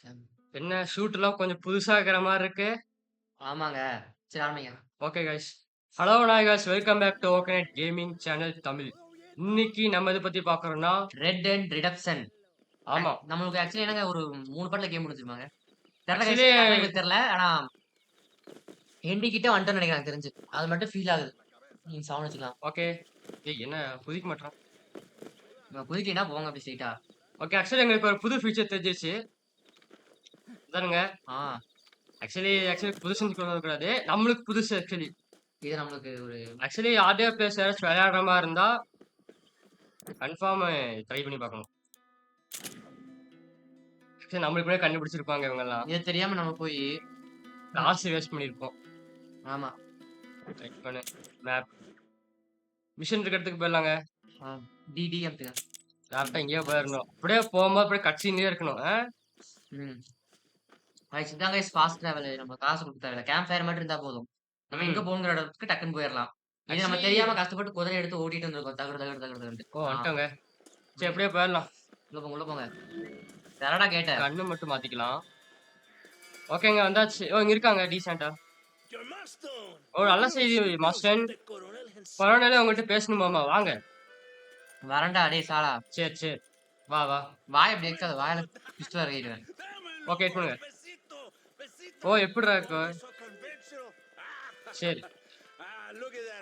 என்ன ஷூட்லாம் கொஞ்சம் புதுசா இருக்கிற மாரி இருக்கு. ஆமாங்க. சரி ஆரம்பிங்க. Okay guys. Hello nice welcome back to ஓகேநெட் கேமிங் சேனல் தமிழ். இன்னைக்கு நம்ம எத பத்தி பார்க்குறோம்னா ரெட் டெட் ரிடெம்ப்ஷன். ஆமா. நம்மளுக்கு ஆக்சுவலி என்னங்க ஒரு 3 பார்ட்ல கேம் முடிஞ்சிருமாங்க. தெர்ல கைஸ். ஆக்சுவலி கரெக்ட்டா எங்களுக்கு தெர்ல. ஆனா எண்டு கிட்ட வந்துட்டோம்னு நெனைக்கிறேன் எனக்கு தெரிஞ்சு. அது மட்டும் ஃபீல் ஆகுது. நீங்க சவுண்ட் வச்சுக்கலாம். ஓகே. ஏய் என்ன குதிக்க மாட்றான். நம்ம குதிக்கலைன்னா போங்க அப்டி ஸ்ட்ரெய்ட்டா. ஓகே ஆக்சுவலி எங்களுக்கு ஒரு புது ஃபீச்சர் தெரிஞ்சிருச்சு. அதானுங்க. ஆ ஆக்சுவலி புதுசுன்னு சொல்லக்கூடாது. நம்மளுக்கு புதுசு ஆக்சுவலி. இது நம்மளுக்கு ஒரு ஆக்சுவலி ஆடியோ பிளேயர்ஸ் யாராச்சும் விளையாடுற மாரி இருந்தா கன்ஃபார்ம் ட்ரை பண்ணி பார்க்கணும். ஆக்சுவலி நம்மளுக்கு முன்னாடி கண்டுபிடிச்சிருப்பாங்க இவங்கலாம். இது தெரியாம நம்ம போய் காசு வேஸ்ட் பண்ணியிருப்போம். ஆமா. லைக் பண்ணு. மேப். மிஷன் இருக்க இடத்துக்கு போயிடலாங்க. ஆ டி அமுத்துங்க. கரெக்ட்டா இங்கேயே போயிரணும். அப்படியே போகும்போது அப்படியே கட் சீன்லயே இருக்கணும். ம். கைஸ் இதான் கைஸ் ஃபாஸ்ட் டிராவல். நம்ம காசு குடுக்க தேவையில்ல. கேம்ப் ஃபயர் மட்டும் இருந்தா போதும். நம்ம எங்க ம். போகணுங்கிற இடத்துக்கு டக்குன்னு போயிரலாம். இது நம்ம ஆக்சுவலி தெரியாம கஷ்டப்பட்டு குதிரை எடுத்து ஓட்டிட்டு இருந்திருக்கோம். தகடு தகடு தகடுன்ட்டு. ஓ ஆ வந்துட்டோங்க. சரி ம். அப்படியே போயிரலாம். உள்ள போங்க, உள்ள போங்க. யாரடா கேட்ட? கண்ணு மட்டும் மாத்திக்கலாம். ஓகேங்க வந்தாச்சு. ஓ இங்க இருக்காங்க டீசென்ட்டா. ஓ நல்ல செய்தி மாஸ்டர். கொரோனால உங்கள்ட்ட பேசணுமாமா வாங்க. வரேன்டா டேய் சாலா. சரி சரி. வா வா. வாய இப்படி வைக்காத. வாயில பிஸ்டல் இறக்கிடுவேன். ஓகே வெயிட் பண்ணுங்க. ஓ எப்புட்றா இருக்கு? சரி.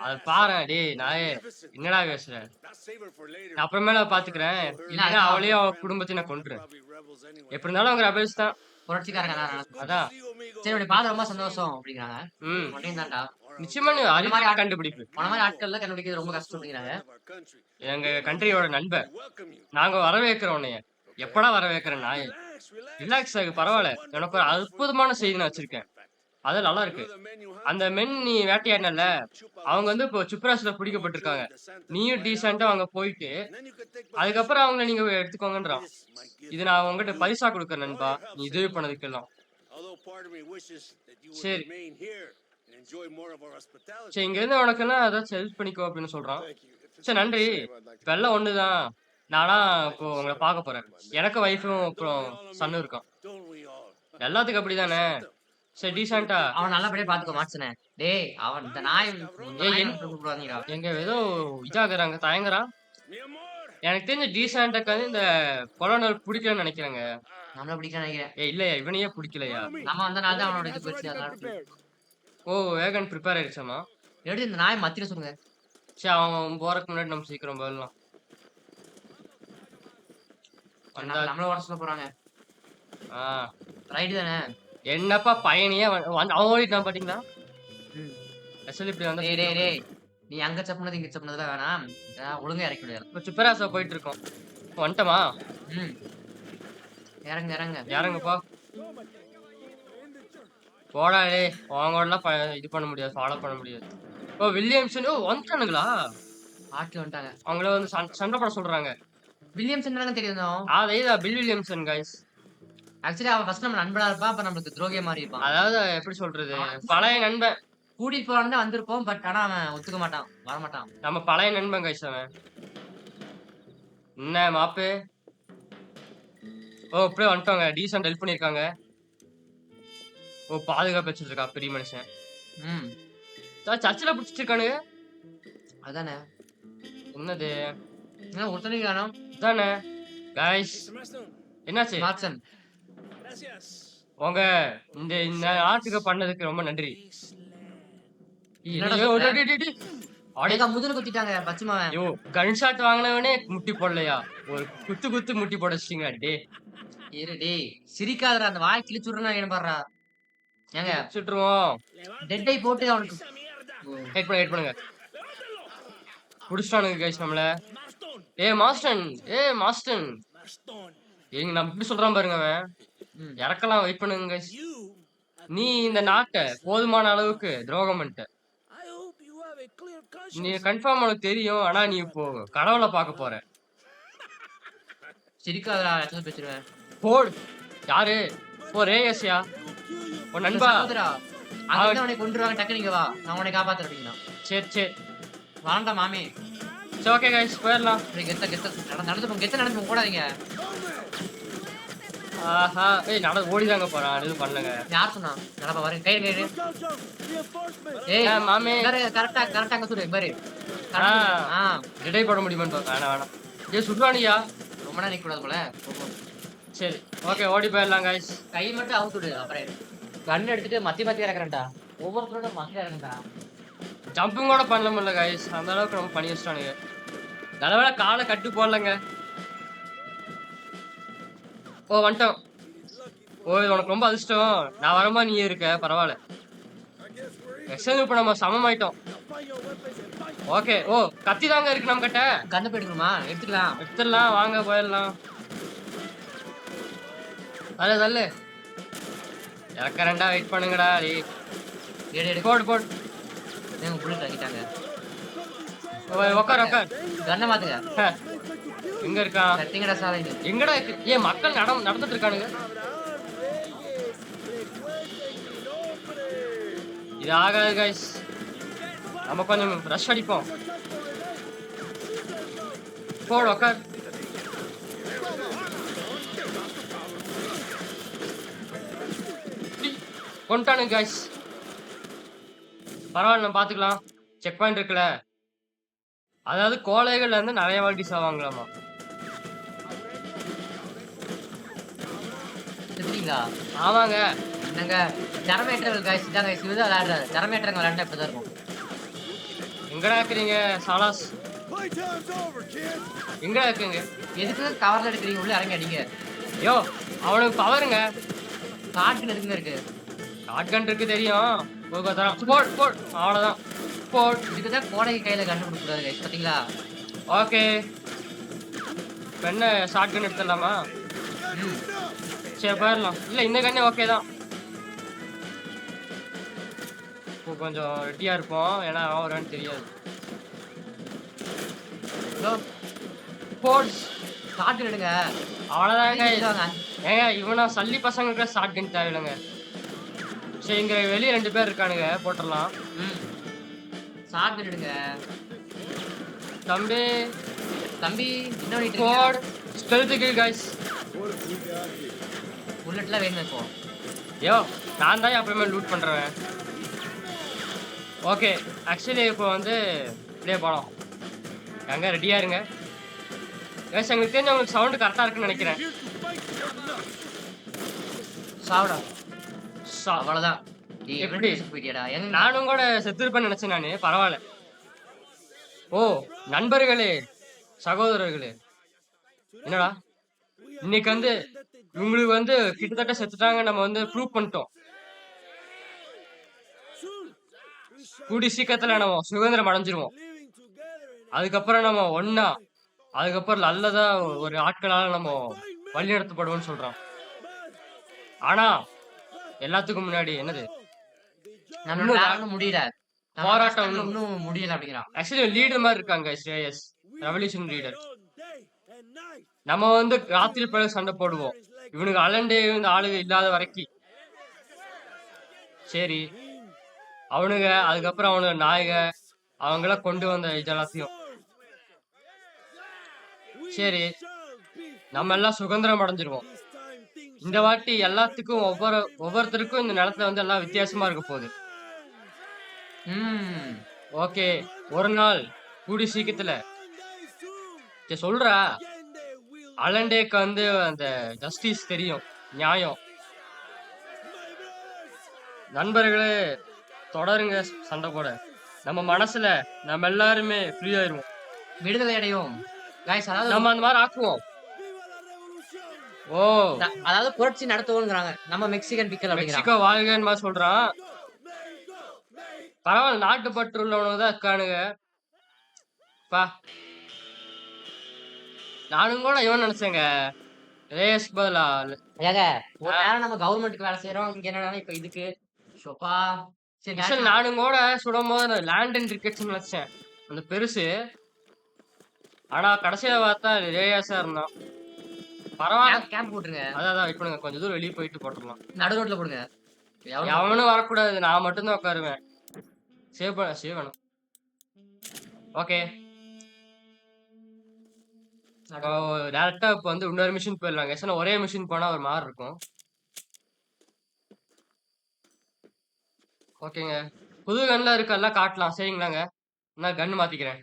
அத பாரேன் டேய் நாயே. என்னடா பேசுற? நான் அப்புறமேல பாத்துக்கிறேன். இல்ல இல்லன்னா அதுதான் அவளையும் அவ குடும்பத்தையும் நான் கொன்றுவேன். எப்படி இருந்தாலும் அவங்க ரெபல்ஸ் தான். புரட்சிக்காரங்க தான். அதான். சரி உன்னை பார்த்து ரொம்ப சந்தோஷம் அப்படிங்கிறாங்க. ம். உன்னையும் தான்டா. நிச்சயமா நீ உன்ன மாரி அறிவு கண்டுபிடிப்பு. உன்ன மாரி ஆட்கள்லாம் கண்டுபிடிக்கிறது ரொம்ப கஷ்டம் அப்படிங்கிறாங்க. எங்க கண்ட்ரியோட நண்பன். நாங்க வரவேற்கிறோம் உன்னைய. எப்படா வரவேற்கிற நாயே? ரிலாக்ஸ் ஆகு பரவால்ல. எனக்கு ஒரு அற்புதமான செய்தி நான் வச்சிருக்கேன். அது நல்லா இருக்கு. அந்த மென் நீ வேட்டையாடினல்ல, அவங்க வந்து இப்போ சுப்ராஸ்ல பிடிக்கப்பட்டிருக்காங்க. நீயும் டீசென்ட்டா அங்க போயிட்டு, அதுக்கப்புறம் அவங்கள நீங்க எடுத்துக்கோங்கன்றான். இது நான் உன்கிட்ட பரிசா குடுக்குறேன் நண்பா. நீ உதவி பண்ணதுக்கெல்லாம். சரி. சரி இங்க இருந்து உனக்கெல்லாம் ஏதாச்சும் ஹெல்ப் பண்ணிக்கோ அப்படின்னு சொல்றான். சரி நன்றி. இப்ப எல்லாம் ஒண்ணுதான். நானா இப்போ உங்கள பார்க்க போறேன். எனக்கு ஒய்ஃபும் அப்புறம் சன்னும் இருக்கான். எல்லாத்துக்கும் அப்படிதானே. சரி டீசென்ட்டா அவன நல்லபடியா பார்த்துக்கோ மாட்சனே. டேய் அவன் இந்த நாய் ஏய் நாய் கூப்பிடாதீங்கடா. எங்க ஏதோ இதாகுறாங்க, தயங்குறான். எனக்கு தெரிஞ்ச டீசென்ட்டாக்கு வந்து இந்த கொலோனல் புடிக்கலன்னு நெனைக்கிறேங்க. நம்மள பிடிக்கல நினைக்கிறேன். ஏய் இல்லையா, இவனையே புடிக்கலையா? நம்ம வந்த நாள் தான் அவனோட இது போயிடுச்சு. அதனால ஓ! வேகன் ப்ரிப்பேர் ஆயிடுச்சாமா? எடுத்து இந்த நாய மத்திர சொல்லுங்க. சரி அவன் போறதுக்கு முன்னாடி நம்ம சீக்கிரம் போயிடலாம். வந்தா நம்மள ஓட சொல்ல போறாங்க. ஆ ரைட் தானே? என்னப்பா பயணியே வந்து அவன் ஓடிட்டான் பாத்தீங்களா? ம். ஆக்சுவலி இப்படி வந்தா டேய் டேய் சீக்கிரம் டேய். நீ அங்க சப்புனது இங்க சப்புனதுலாம் வேணாம். ஒழுங்கா இறக்கி விடு. இப்ப சுப்பராசா போயிட்டு இருக்கோம். வந்துட்டோமா? ம். இறங்குங்க இறங்குங்க. இறங்குப்பா. போடா டேய். அவங்களோடலாம் இது பண்ண முடியாது. ஃபாலோ பண்ண முடியாது. ஓ வில்லியம்சன் ஓ வந்துட்டானுங்களா? ஆட்கள் வந்துட்டாங்க. அவங்கள வந்து சண்டை போட சொல்றாங்க. வில்லியம்சன் தானங்க தெரியும். அதேதான் பில் வில்லியம்சன் கைஸ். ஆக்சுவலி அவன் ஃபர்ஸ்ட் நம்ம நண்பனா இருப்பான். அப்ப நம்மளுக்கு துரோகியா மாறி இருப்பான். அதாவது எப்படி சொல்றது? அவன பழைய நண்பன். கூட்டிட்டு போலான்னு தான் வந்திருப்போம். பட் ஆனா அவன் ஒத்துக்க மாட்டான். வரமாட்டான். நம்ம பழைய நண்பன் கைஸ் அவன். என்ன மாப்பு? ஓ இப்படியே வந்துட்டோங்க. டீசென்ட் ஹெல்ப் பண்ணியிருக்காங்க. ஓ பாதுகாப்பு வச்சுட்டு இருக்கா பெரிய மனுஷன். ம். சர்ச்சில் பிடிச்சிட்டு இருக்கானுங்க. அதானே. என்னது? என்ன ஒருத்தனையும் காணோம். இதானே கைஸ். என்னாச்சு? மாட்சன். உங்க இந்த இந்த நாட்டுக்கு பண்ணதுக்கு ரொம்ப நன்றி. என்னடா ஐயோ, சொல்ற? டேய், டேய், டேய். அடே அடேக்கா முதுகுல குத்திட்டாங்க பச்சைமாவன். ஐயோ கன் ஷாட் வாங்கினவனே முட்டி போடலையா? ஒரு குத்து குத்து முட்டி போட வச்சிட்டீங்க டே. இரு டேய். சிரிக்காதடா. அந்த வாய் கிழிச்சு விடுறேன்னு நினைக்கிறேன் பாருடா. ஏங்க சுட்டுருவோம். டெட் ஐ போட்டு அவனுக்கு வெயிட் பண்ணுங்க. புடிச்சிட்டானுங்க கைஸ் நம்மள. மாஸ்டன். மாஸ்டன். ஏங்க நம்ம இப்படி சொல்றான் பாருங்க அவன். ம். இறக்கலாம் வெயிட் பண்ணுங்க கைஸ். நீ இந்த நாட்டை போதுமான அளவுக்கு துரோகம் பண்ணிட்ட. நீ கன்ஃபார்ம் உனக்கு தெரியும். ஆனா நீ இப்போ கடவுளை பார்க்க போற. சிரிக்காதடா. லட்சம் பேசிடுவேன். போடு. யாரு? ஓ ரேயஸ்யா. ஓ நண்பா. சகோதரா. அங்க அவனை கொன்றுவாங்க. டக்கு நீங்க வா. நான் உன்னை காப்பாத்துறேன் அப்படின்னா. சரி சரி. வாண்டா மாமி. சரி ஓகே கைஸ் போயிடலாம். கெத்த கெத்த நடந்து போங்க. கெத்த நடந்து போங்க. ஓடாதீங்க. ஆஹா! ஏய் ஓடிதாங்க போறான். எதுவும் பண்ணலங்க. யார் சொன்னா? நடப்பா பாரு. கயிறு கயிறு. ஏய் மாமே. கரெக்ட்டா கரெக்ட்டா அங்க சுடு பாரு. ஆ. கரெக்ட் சுடு. ஆ. டிடை போட முடியுமான்னு வேணாம், வேணாம். ஏய் சுடுறானுயா. ரொம்ப நேரம் நிக்க கூடாது போல. சரி. ஓகே ஓடி போயிடலாம் காய்ஸ். கை மட்டும் அவுத்து விடு. அப்புறம் கன் எடுத்துட்டு மத்தி மத்தி இறக்குறேன்டா. ஒவ்வொருத்தரோட மத்தி இறக்குறேன்டா. ஜம்பிங் கூட பண்ண முடியல காய்ஸ். அந்த அளவுக்கு நம்ம பண்ணி வச்சிட்டானுங்க. நல்லவேளை காலை கட்டு போடலங்க. ஓ வந்துட்டோம். ஓ இது உனக்கு ரொம்ப அதிர்ஷ்டம். நான் வரமா நீ இருக்க பரவாயில்ல. எக்ஸ்சேஞ்ச் இப்ப நம்ம சமமாயிட்டோம். ஓகே. ஓ கத்தி தாங்க இருக்கு நம்ம கிட்ட. கண்ணு போயிடுமா? எடுத்துக்கலாம். எடுத்துடலாம் வாங்க போயிடலாம். தள்ளு இறக்கறேன்டா வெயிட் பண்ணுங்கடா. எடு போடு போடு. ஏங்க புல்லட் ஆக்கிட்டாங்க. உக்கார். கண்ணை மாத்துங்க. எங்க இருக்கான்? கட்டிங்கடா சாலை. எங்கடா இருக்கு? ஏன் மக்கள் நடந்துட்டு இருக்கானுங்க. இது ஆகாது கைஸ். நம்ம கொஞ்சம் ரஷ் அடிப்போம். போடு உக்கார். கொண்டானுங்க கைஸ். பரவாயில்ல நம்ம பாத்துக்கலாம். செக் பாயிண்ட் இருக்குல்ல. அதாவது கோழைகள்ல இருந்து நிறைய வாட்டி சாவாங்களாமா. செத்துட்டீங்களா? ஆமாங்க. என்னங்க ஜரமேட்டர்கள் கைஸ் இதான் கைஸ் இதுதான் விளையாடுறாரு. ஜரமேட்டர்கள் விளையாண்டா இப்படிதான் இருக்கும். எங்கடா இருக்கிறீங்க சாலாஸ்? எங்கடா இருக்குங்க? எதுக்கு கவர்ல எடுக்கிறீங்க? உள்ள இறங்கி அடிங்க. யோ அவனுக்கு பவருங்க. காட்டுன்னு எதுக்குங்க இருக்கு? ஷாட்கன் இருக்கு தெரியும். போட் அவ்வளவுதான். போட். இதுக்குதான் கோடைக்கு கையில கண்ணு கொடுக்கூடாது கைஸ் பாத்தீங்களா? ஓகே. என்ன ஷாட்கன் எடுத்துடலாமா? சரி போயிடலாம். இல்ல இந்த கண்ணே ஓகே தான். இப்போ கொஞ்சம் ரெடியா இருப்போம். ஏன்னா அவரான்னு தெரியாது. போட் காட்டு எடுங்க. அவ்வளவுதாங்க. ஏங்க இவனா சல்லி பசங்களுக்கு ஷாட்கன் தேவையில்லைங்க. சரி இங்க வெளியே 2 பேர் இருக்கானுங்க. போட்டுடலாம். சாட் எடுங்க. தம்பி என்ன பண்ணிட்டு போட் ஸ்டெல்த் கில் गाइस. புல்லட்லாம் வேணும் இப்போ. யோ நான் தான் எப்பவுமே லூட் பண்றேன். ஓகே ஆக்சுவலி இப்போ வந்து இப்படியே போலாம். அங்க ரெடியா இருங்க. गाइस உங்களுக்கு தெரிஞ்ச உங்களுக்கு சவுண்ட் கரெக்ட்டா இருக்குன்னு நினைக்கிறேன். சாவுடா. அவ்வளவுதான். எப்படி போயிட்டியாடா? நானும் கூட செத்துருப்பேன்னு நினைச்சேன் நானு. பரவாயில்ல. ஓ நண்பர்களே சகோதரர்களே என்னடா இன்னைக்கு வந்து இவங்களுக்கு வந்து கிட்டத்தட்ட செத்துட்டாங்க. நம்ம வந்து ப்ரூவ் பண்ணிட்டோம். கூடி சீக்கிரத்துல நம்ம சுதந்திரம் அடைஞ்சிருவோம். அதுக்கப்புறம் நம்ம ஒன்னா அதுக்கப்புறம் நல்லதா ஒரு ஆட்களால நம்ம வழிநடத்தப்படுவோம்னு சொல்றோம். ஆனா எல்லாத்துக்கும் முன்னாடி என்னது முடியல. போராட்டம் இன்னும் முடியல அப்படிங்கிறான். ஆக்சுவலி லீடர் மாதிரி இருக்காங்க ஸ்ரேயஸ். Revolution leader. நம்ம வந்து ராத்திரி பகல் சண்டை போடுவோம். இவனுக்கு அலண்டே இந்த ஆளுங்க இல்லாத வரைக்கும். சரி அவனுங்க அதுக்கப்புறம் அவனுக்கு நாயக அவங்களாம் கொண்டு வந்த இதெல்லாத்தையும் சரி நம்ம எல்லாம் சுதந்திரம் அடைஞ்சிருவோம். இந்த வாட்டி எல்லாத்துக்கும் ஒவ்வொருத்தருக்கும் இந்த நிலத்துல வந்து எல்லாம் வித்தியாசமா இருக்க போகுது. ஓகே ஒரு நாள் கூடி சீக்கிரத்துல சொல்றா அலண்டேக்கு வந்து அந்த ஜஸ்டிஸ் தெரியும், நியாயம். நண்பர்களே தொடருங்க சண்டை போட. நம்ம மனசுல நம்ம எல்லாருமே ஃப்ரீ ஆயிருவோம், விடுதலை அடையும். நம்ம அந்த மாதிரி ஆக்குவோம். ஓ அதாவது புரட்சி நடத்துவோம்ங்கறாங்க. நம்ம மெக்சிகன் பிக்கல் அப்படிங்கறாங்க. மெக்சிகோ வாழ்கன்னு மாதிரி சொல்றான். பரவாயில்ல நாட்டு பற்று உள்ளவனுங்க தான் இருக்கானுங்க. பா நானும் கூட இவன் நினைச்சேங்க ரேஸ் பதிலா. ஏங்க ஒரு நேரம் நம்ம கவர்மெண்ட்டுக்கு வேலை செய்யறோம். இங்க என்னன்னா இப்ப இதுக்கு ஷோப்பா. சரி நானும் கூட சுடும் போது லேண்ட் அண்ட் கிரிக்கெட்ஸ் நினைச்சேன் அந்த பெருசு. ஆனா கடைசியில பார்த்தா ரேயாஸா இருந்தான். பரவாயில்ல கேம்ப் போட்டுருங்க. அதான் வெயிட் பண்ணுங்க. கொஞ்சம் தூரம் வெளியே போயிட்டு போட்டுடலாம். நடு ரோட்ல போடுங்க. எவனும் வரக்கூடாது. நான் மட்டும்தான் உட்காருவேன். சேவ் வேணும். ஓகே இப்போ டைரக்ட்டா இப்ப வந்து இன்னொரு மிஷின் போயிடலாம் கைஸ். ஏன்னா ஒரே மிஷின் போனா ஒரு மாரி இருக்கும். ஓகேங்க. புது கன்லாம் இருக்கு எல்லாம் காட்டலாம். சரிங்களாங்க. நான் கன் மாத்திக்கிறேன்.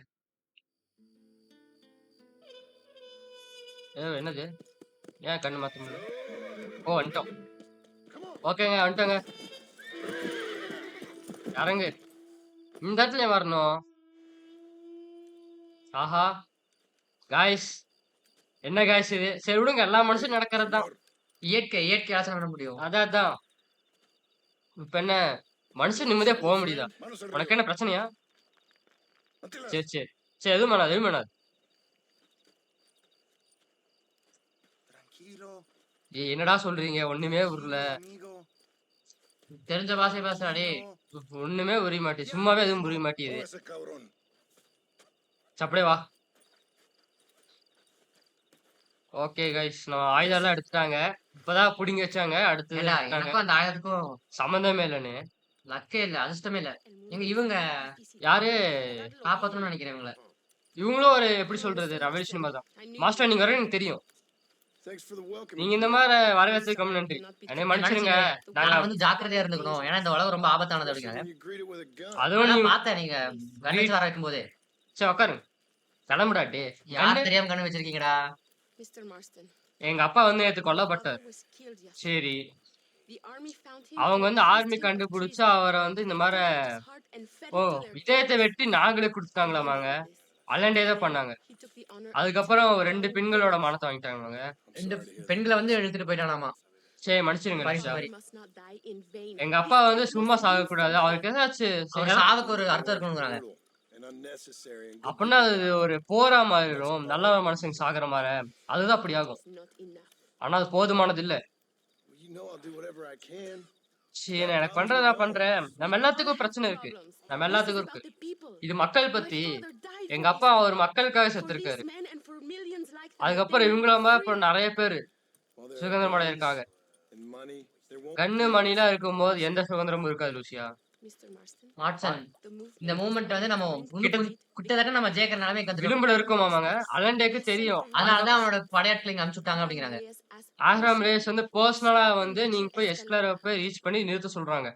என்னது? ஏன் கன் மாத்த முடியல? ஓ வந்துட்டோம். ஓகேங்க வந்துட்டோங்க. இறங்கு. இந்த இடத்துல ஏன் வரணும்? ஆஹா! காய்ஸ் என்ன காய்ஸ் இது? சரி விடுங்க. எல்லா மனுஷனும் நடக்கிறது தான். இயற்கையால பண்ண முடியும். அதான். இப்ப என்ன மனுஷன் நிம்மதியா போ முடியுதா? உனக்கு என்ன பிரச்சனையா? சரி. சரி எதுவும் பண்ணாது, எதுவும் பண்ணாது. என்னடா சொல்றீங்க? ஒண்ணுமே உருள. தெரிஞ்ச பாஷை பேசுடா டேய். ஒண்ணுமே புரிய மாட்டேங்குது. சும்மாவே எதுவும் புரிய மாட்டேங்குது. அப்படியே வா. Okay guys. நம்ம ஆயுதம்லாம் எடுத்துட்டாங்க. இப்பதான் புடிங்கி வச்சாங்க. அடுத்தது ஏன்டா எடுத்துட்டாங்க. எனக்கும் அந்த ஆயுதத்துக்கும் சம்மந்தமே இல்லன்னு. லக்கே இல்ல, அதிர்ஷ்டமே இல்ல. இவங்க யாரு? காப்பாத்தணும்னு நினைக்கிறேன் இவங்கள. இவங்களும் ஒரு எப்படி சொல்றது? ரெவல்யூஷன் மாரி தான். மாஸ்டர் நீங்க வரேன் எனக்கு தெரியும். நீங்க இந்த மாரி வரவேற்றதுக்கு ரொம்ப நன்றி. என்னைய மன்னிச்சிடுங்க. நாங்க நான் வந்து ஜாக்கிரதையா இருந்துக்கணும். ஏன்னா இந்த உலகம் ரொம்ப ஆபத்தானது அப்படிங்கிறாங்க. அதுவும் நான் நீ பார்த்தேன் நீங்க கன் வச்சு வர வைக்கும்போதே. சரி உட்காருங்க. கிளம்புடா டேய். யார் தெரியாம கன் வச்சிருக்கீங்கடா? எங்க அப்பா வந்து நேத்து கொல்லப்பட்டார். சரி. அவங்க வந்து ஆர்மி கண்டுபிடிச்சு அவர வந்து இந்த மாரி ஓ இதயத்த வெட்டி நாங்களே குடுத்துட்டாங்களாமாங்க. அலண்டே தான் பண்ணாங்க. அதுக்கப்புறம் 2 பெண்களோட மானத்த வாங்கிட்டாங்கங்க. 2 பெண்கள வந்து இழுத்துட்டு போயிட்டானாமா. சரி மன்னிச்சிடுங்க பரிசு லிசா. மாரி. எங்க அப்பா வந்து சும்மா சாகக்கூடாது. அவருக்கு ஏதாச்சும் அவர் சாவுக்கு ஒரு அர்த்தம் இருக்கணும்ங்கறாங்க. அப்பன்னா அது ஒரு போரா மாறிடும். நல்ல மனுஷங்க சாகுற மாரி. அதுதான் அப்படி ஆகும். ஆனா அது போதுமானது இல்ல. சரி நான் எனக்கு பண்றத நான் பண்றேன். நம்ம எல்லாத்துக்கும் பிரச்சனை இருக்கு. நம்ம எல்லாத்துக்கும் இருக்கு. இது மக்கள் பத்தி. எங்க அப்பா ஒரு மக்களுக்காக செத்துருக்காரு. அதுக்கப்புறம் இவங்கள மாரி இப்ப நெறைய பேரு சுதந்திரம் அடையறதுக்காக. கன்னு, மணிலாம் இருக்கும்போது எந்த சுதந்திரமும் இருக்காது லூசியா. வாட்சன் இந்த மூவ்மெண்ட் வந்து நம்ம கிட்டத்தட்ட நம்ம ஜெயிக்கிற நிலைமைக்கு வந்துட்டோம். விளிம்புல இருக்கோமாமாங்க. அலண்டேக்கு தெரியும். அதனால தான் அவனோட படையாட்களை இங்க அனுப்பிச்சு விட்டாங்க அப்படிங்கிறாங்க. ஆஹ்ராம் ரேஸ் வந்து பெர்சனலா வந்து நீங்க போய் எஸ்க்லர போய் ரீச் பண்ணி நிறுத்த சொல்றாங்க.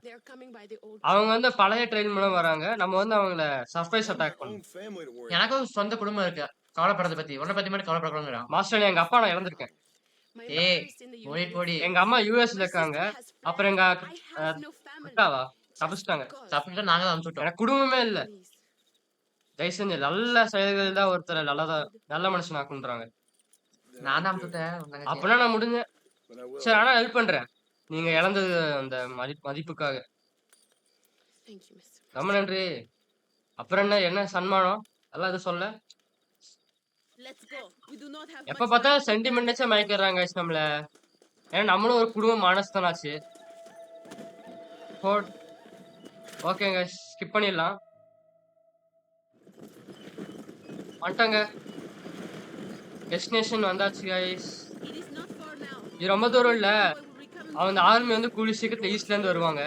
அவங்க வந்து பழைய ட்ரெயின் மூலம் வராங்க. நம்ம வந்து அவங்கள சர்ப்ரைஸ் அட்டாக் பண்ணணும். எனக்கும் சொந்த குடும்பம் இருக்கு. கவலைப்படுறத பத்தி. உன்ன பத்தி மட்டும் கவலைப்படக்கூடாதுங்கறான். மாஸ்டர் எங்க அப்பா நான் இழந்திருக்கேன். ஏய் போடி. எங்க அம்மா யுஎஸ்ல இருக்காங்க. அப்புறம் எங்க அக்காவா தப்பிச்சிட்டாங்க. தப்பிச்சுட்டா நாங்க தான் அனுப்பிச்சு விட்டோம். எனக்கு குடும்பமே இல்ல. தயவு செஞ்சு நல்ல செயல்கள் தான் ஒருத்தர நல்ல மனுஷனாக்குன்றாங்க. நான் தான் அனுப்பிச்சு விட்டேன். அப்பனா நான் முடிஞ்சேன். சரி ஆனா ஹெல்ப் பண்றேன். நீங்க இழந்தது அந்த மதிப்புக்காக. ரொம்ப நன்றி. அப்புறம் என்ன சன்மானம்? அதெல்லாம் எதுவும் சொல்ல. எப்ப பார்த்தாலும் சென்டிமெண்ட்ஸே மயக்கிடுறாங்க guys நம்மள. ஏன்னா நம்மளும் ஒரு குடும்ப மானஸ்தனாச்சு. ஓகேங்க ஸ்கிப் பண்ணிடலாம். வந்துட்டாங்க. டெஸ்டினேஷன் வந்தாச்சு guys. இது ரொம்ப தூரம் இல்ல. அவங்க ஆர்மி வந்து கூடிய சீக்கிரத்துல ஈஸ்ட்ல இருந்து வருவாங்க.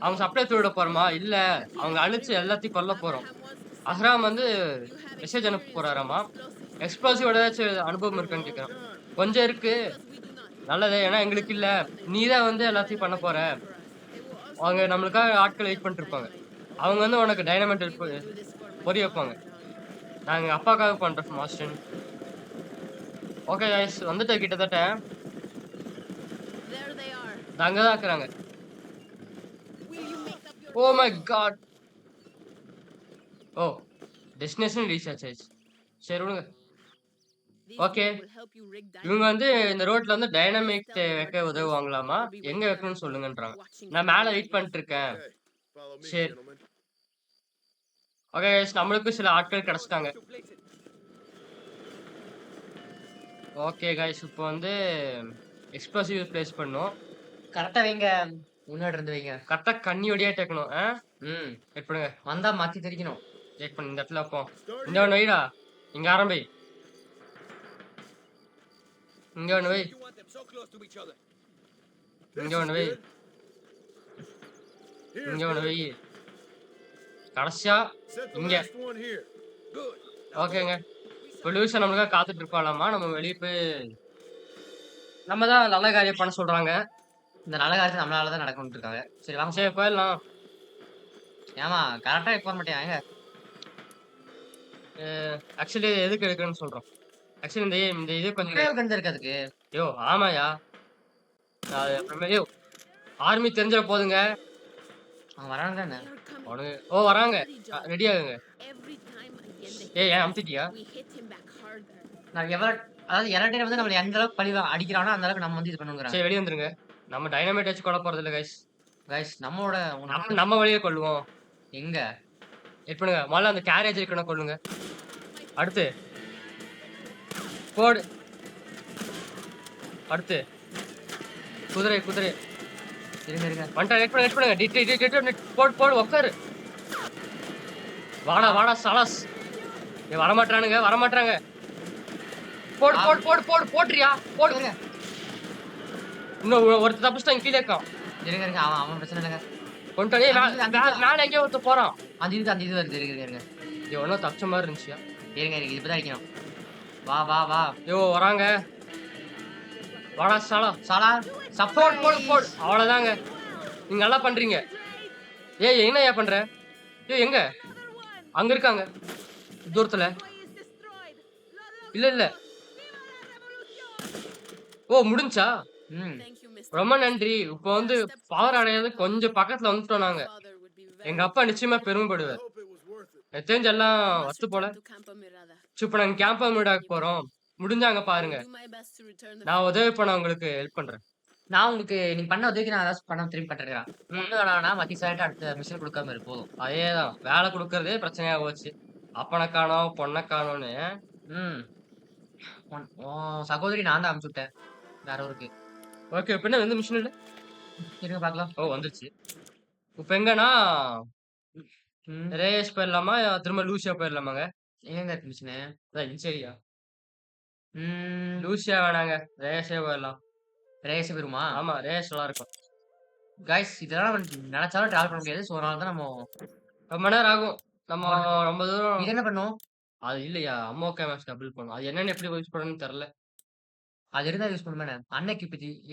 அவங்க சப்ளை திருட போறோமா? இல்ல. அவங்க அழிச்சு எல்லாத்தையும் கொல்ல போறோம். அஹ்ராம் வந்து மெசேஜ் அனுப்ப போறாராமா. எக்ஸ்ப்ளோசிவ் ஏதாச்சும் அனுபவம் இருக்கான்னு கேட்கிறேன். கொஞ்சம் இருக்கு. நல்லது. ஏன்னா எங்களுக்கு இல்ல. நீ தான் வந்து எல்லாத்தையும் பண்ண போற. அவங்க நம்மளுக்காக ஆட்கள் வெயிட் பண்ணிட்டு இருப்பாங்க. அவங்க வந்து உனக்கு டைனமைட் பொரிய வைப்பாங்க. நான் எங்க அப்பாக்காக பண்றேன் மாஸ்டர். ஓகே गाइस வந்துட்டு கிட்டத்தட்ட அங்கதான் இருக்கிறாங்க. Oh my God. Oh destination reach ஆச்சு. சரி விடுங்க. ஓகே இவங்க வந்து இந்த ரோட்ல வந்து டைனமிக் வைக்க உதவுவாங்களாமா. எங்க வைக்கணும்னு சொல்லுங்கன்றாங்க. நான் மேல வெயிட் பண்ணிட்டு இருக்கேன். சரி ஓகே गाइस நம்மளுக்கு சில ஆட்கள் கிடைச்சிட்டாங்க. ஓகே गाइस இப்போ வந்து எக்ஸ்ப்ளோசிவ் பிளேஸ் பண்ணோம். கரெக்ட்டா வைங்க. முன்னாடி இருந்து வைங்க. கரெக்ட்டா கண்ணியோடயே டேக்கணும். வெயிட் பண்ணுங்க. வந்தா மாத்தி தெரிக்கணும். வெயிட் பண்ணு இந்த இடத்துல வைப்போம். இங்க ஒண்ணு வைடா. இங்க ஆரம்பி. இங்க ஒண்ணு வை. இங்க ஒண்ணு வை. இங்க ஒண்ணு வை. கடைசியா இங்க. ஓகேங்க. பொல்யூஷன் நமக்காக காத்துட்டு இருப்பாளாமா. நம்ம வெளிய போய் நம்ம தான் நல்ல காரியம் பண்ண சொல்றாங்க. இந்த நல்ல காரியத்த நம்மளால தான் நடக்கும்னு இருக்காங்க. சரி வாங்க. சரி போயிடலாம். ஏம்மா கரெக்ட்டா வைக்க மாட்டியா? ஏங்க அ ஆக்சுவலி எதுக்கு எடுக்கிறேன்னு சொல்றோம். ஆக்சுவலி இந்த இது கொஞ்சம் குப்பையா கிடந்து இருக்கு அதுக்கு. ஆமாய்யா. அது அப்புறமே ஆர்மி தெரிஞ்சிற போதுங்க. அவங்க வராங்க தானே. அவனுங்க வராங்க. ரெடி ஆகுங்க. ஏன் அமுத்திட்டியா? நான் அதாவது எலக்ட்ரிக் வந்து நம்மள எந்த அளவுக்கு அடிக்கிறானோ, அந்த அளவுக்கு நம்ம வந்து இது பண்ணுங்கிறாங்க. சரி வெளிய வந்துருங்க. நம்ம டைனமைட் வச்சு கொல்ல போறதில்ல கைஸ். கைஸ் நம்மளோட நம்ம வழியே கொல்லுவோம். எங்க? வெயிட் பண்ணுங்க. முதல்ல அந்த கேரேஜ் இருக்கணும் கொல்லுங்க. அடுத்து போடு. அடுத்து குதிரை. இருங்க. வந்துட்டா வெயிட் பண்ணுங்க. டிட் போடு உட்காரு. வாடா சலாஸ். வரமாட்றானுங்க. போட்றியா? போடு. இருங்க. இன்னும் ஒருத்தர் தப்பிச்சிட்டான் கீழே இருக்கான். இருங்க. அவன் பிரச்சனை இல்லங்க. கொண்டுட்டான். மேல எங்கேயோ ஒருத்தர் போறான். அந்த இது வருது. இருங்க. எவனோ தப்பிச்ச மாதிரி இருந்துச்சியா? இருங்க. இப்பதான் அடிக்கணும். வா. வராங்க. வாடா சாலா. சப்போர்ட் போடு. அவ்வளவுதாங்க. நீங்க நல்லா பண்றீங்க. என்னய்யா பண்ற? எங்க? அங்க இருக்காங்க. தூரத்துல. இல்ல. முடிஞ்சா? ரொம்ப நன்றி. இப்ப வந்து பவர் அடையாது கொஞ்சம் பக்கத்துல வந்துட்டோம் நாங்க. எங்க அப்பா நிச்சயமா பெருமைப்படுவார். எனக்கு தெரிஞ்ச எல்லாம் வத்து போல. இப்ப நாங்க கேம்ப் மீடாக்கு போறோம். முடிஞ்சாங்க பாருங்க. நான் உதவி பண்ண உங்களுக்கு ஹெல்ப் பண்றேன். நான் உங்களுக்கு நீங்க பண்ண உதவிக்கு நான் ஏதாச்சும் பணம் திரும்பி பண்றேன். ஒண்ணு வேணாம்னா மத்தி சாயிட்டு அடுத்த மிஷின் கொடுக்காம இரு போதும். அதேதான். வேலை குடுக்கறதே பிரச்சனையா போச்சு. அப்பன காணோம், பொண்ண காணோம்னு. சகோதரி நான் தான் அனுப்பிச்சு விட்டேன். வேற ஊருக்கு. ஓகே. இப்ப என்ன மிஷின் இல்ல? இருங்க பாக்கலாம். வந்துருச்சு. இப்ப எங்கன்னா ரேஸ் போயிடலாமா? திரும்ப லூசியா போயிடலாமாங்க? எங்க இருக்கு மிஷினு? சரியா? லூசியா வேணாங்க. ரேஸே போயிடலாம். ரேஸ் போயிருமா? ஆமா ரேஸ் நல்லா இருக்கும். கைஸ் இதெல்லாம் நினைச்சாலும் டிராவல் பண்ண முடியாது. சோ அதனால தான் நம்ம ரொம்ப நேரம் ஆகும். நம்ம ரொம்ப தூரம். இது என்ன பண்ணும்? அது இல்லையா? அம்மா கேமஸ் டபுள் பண்ணும். அது என்னன்னு எப்படி யூஸ் பண்ணணும்னு தெரியல. அது இருந்தா யூஸ் பண்ணுமே.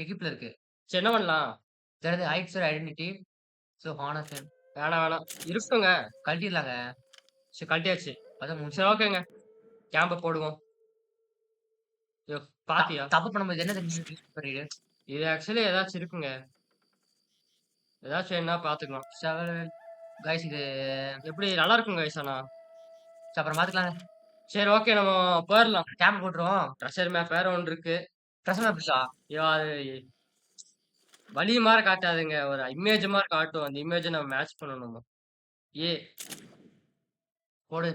எகிப்துல இருக்கு. சரி என்ன பண்ணலாம்? தெரியுது ஹைட்ஸ் ஐடென்டிட்டி. சோ ஹானர் வேணாம். இருக்குங்க. கழட்டிடலாங்க. சரி கழட்டியாச்சு. அதான் சரி ஓகேங்க. கேம்ப போடுவோம். பாத்தியா? தப்பு பண்ணும்போது என்ன தெரிஞ்சு இது ஆக்சுவலி ஏதாச்சும் இருக்குங்க. ஏதாச்சும் என்ன பாத்துக்கலாம். கைஸ் இது எப்படி நல்லா இருக்கும் கைஸ் ஆனா. அப்புறம் பாத்துக்கலாங்க. சரி ஓகே நம்ம போயிடலாம். கேம்ப் போட்டுருவோம். ட்ரெஷர் மேப் வேற ஒன்று இருக்கு. ட்ரெஷர் மேப் இருக்கா? அது வழி மாதிரி காட்டாதுங்க. ஒரு இமேஜ் மாதிரி காட்டும். அந்த இமேஜை நம்ம மேட்ச் பண்ணணும். போடு.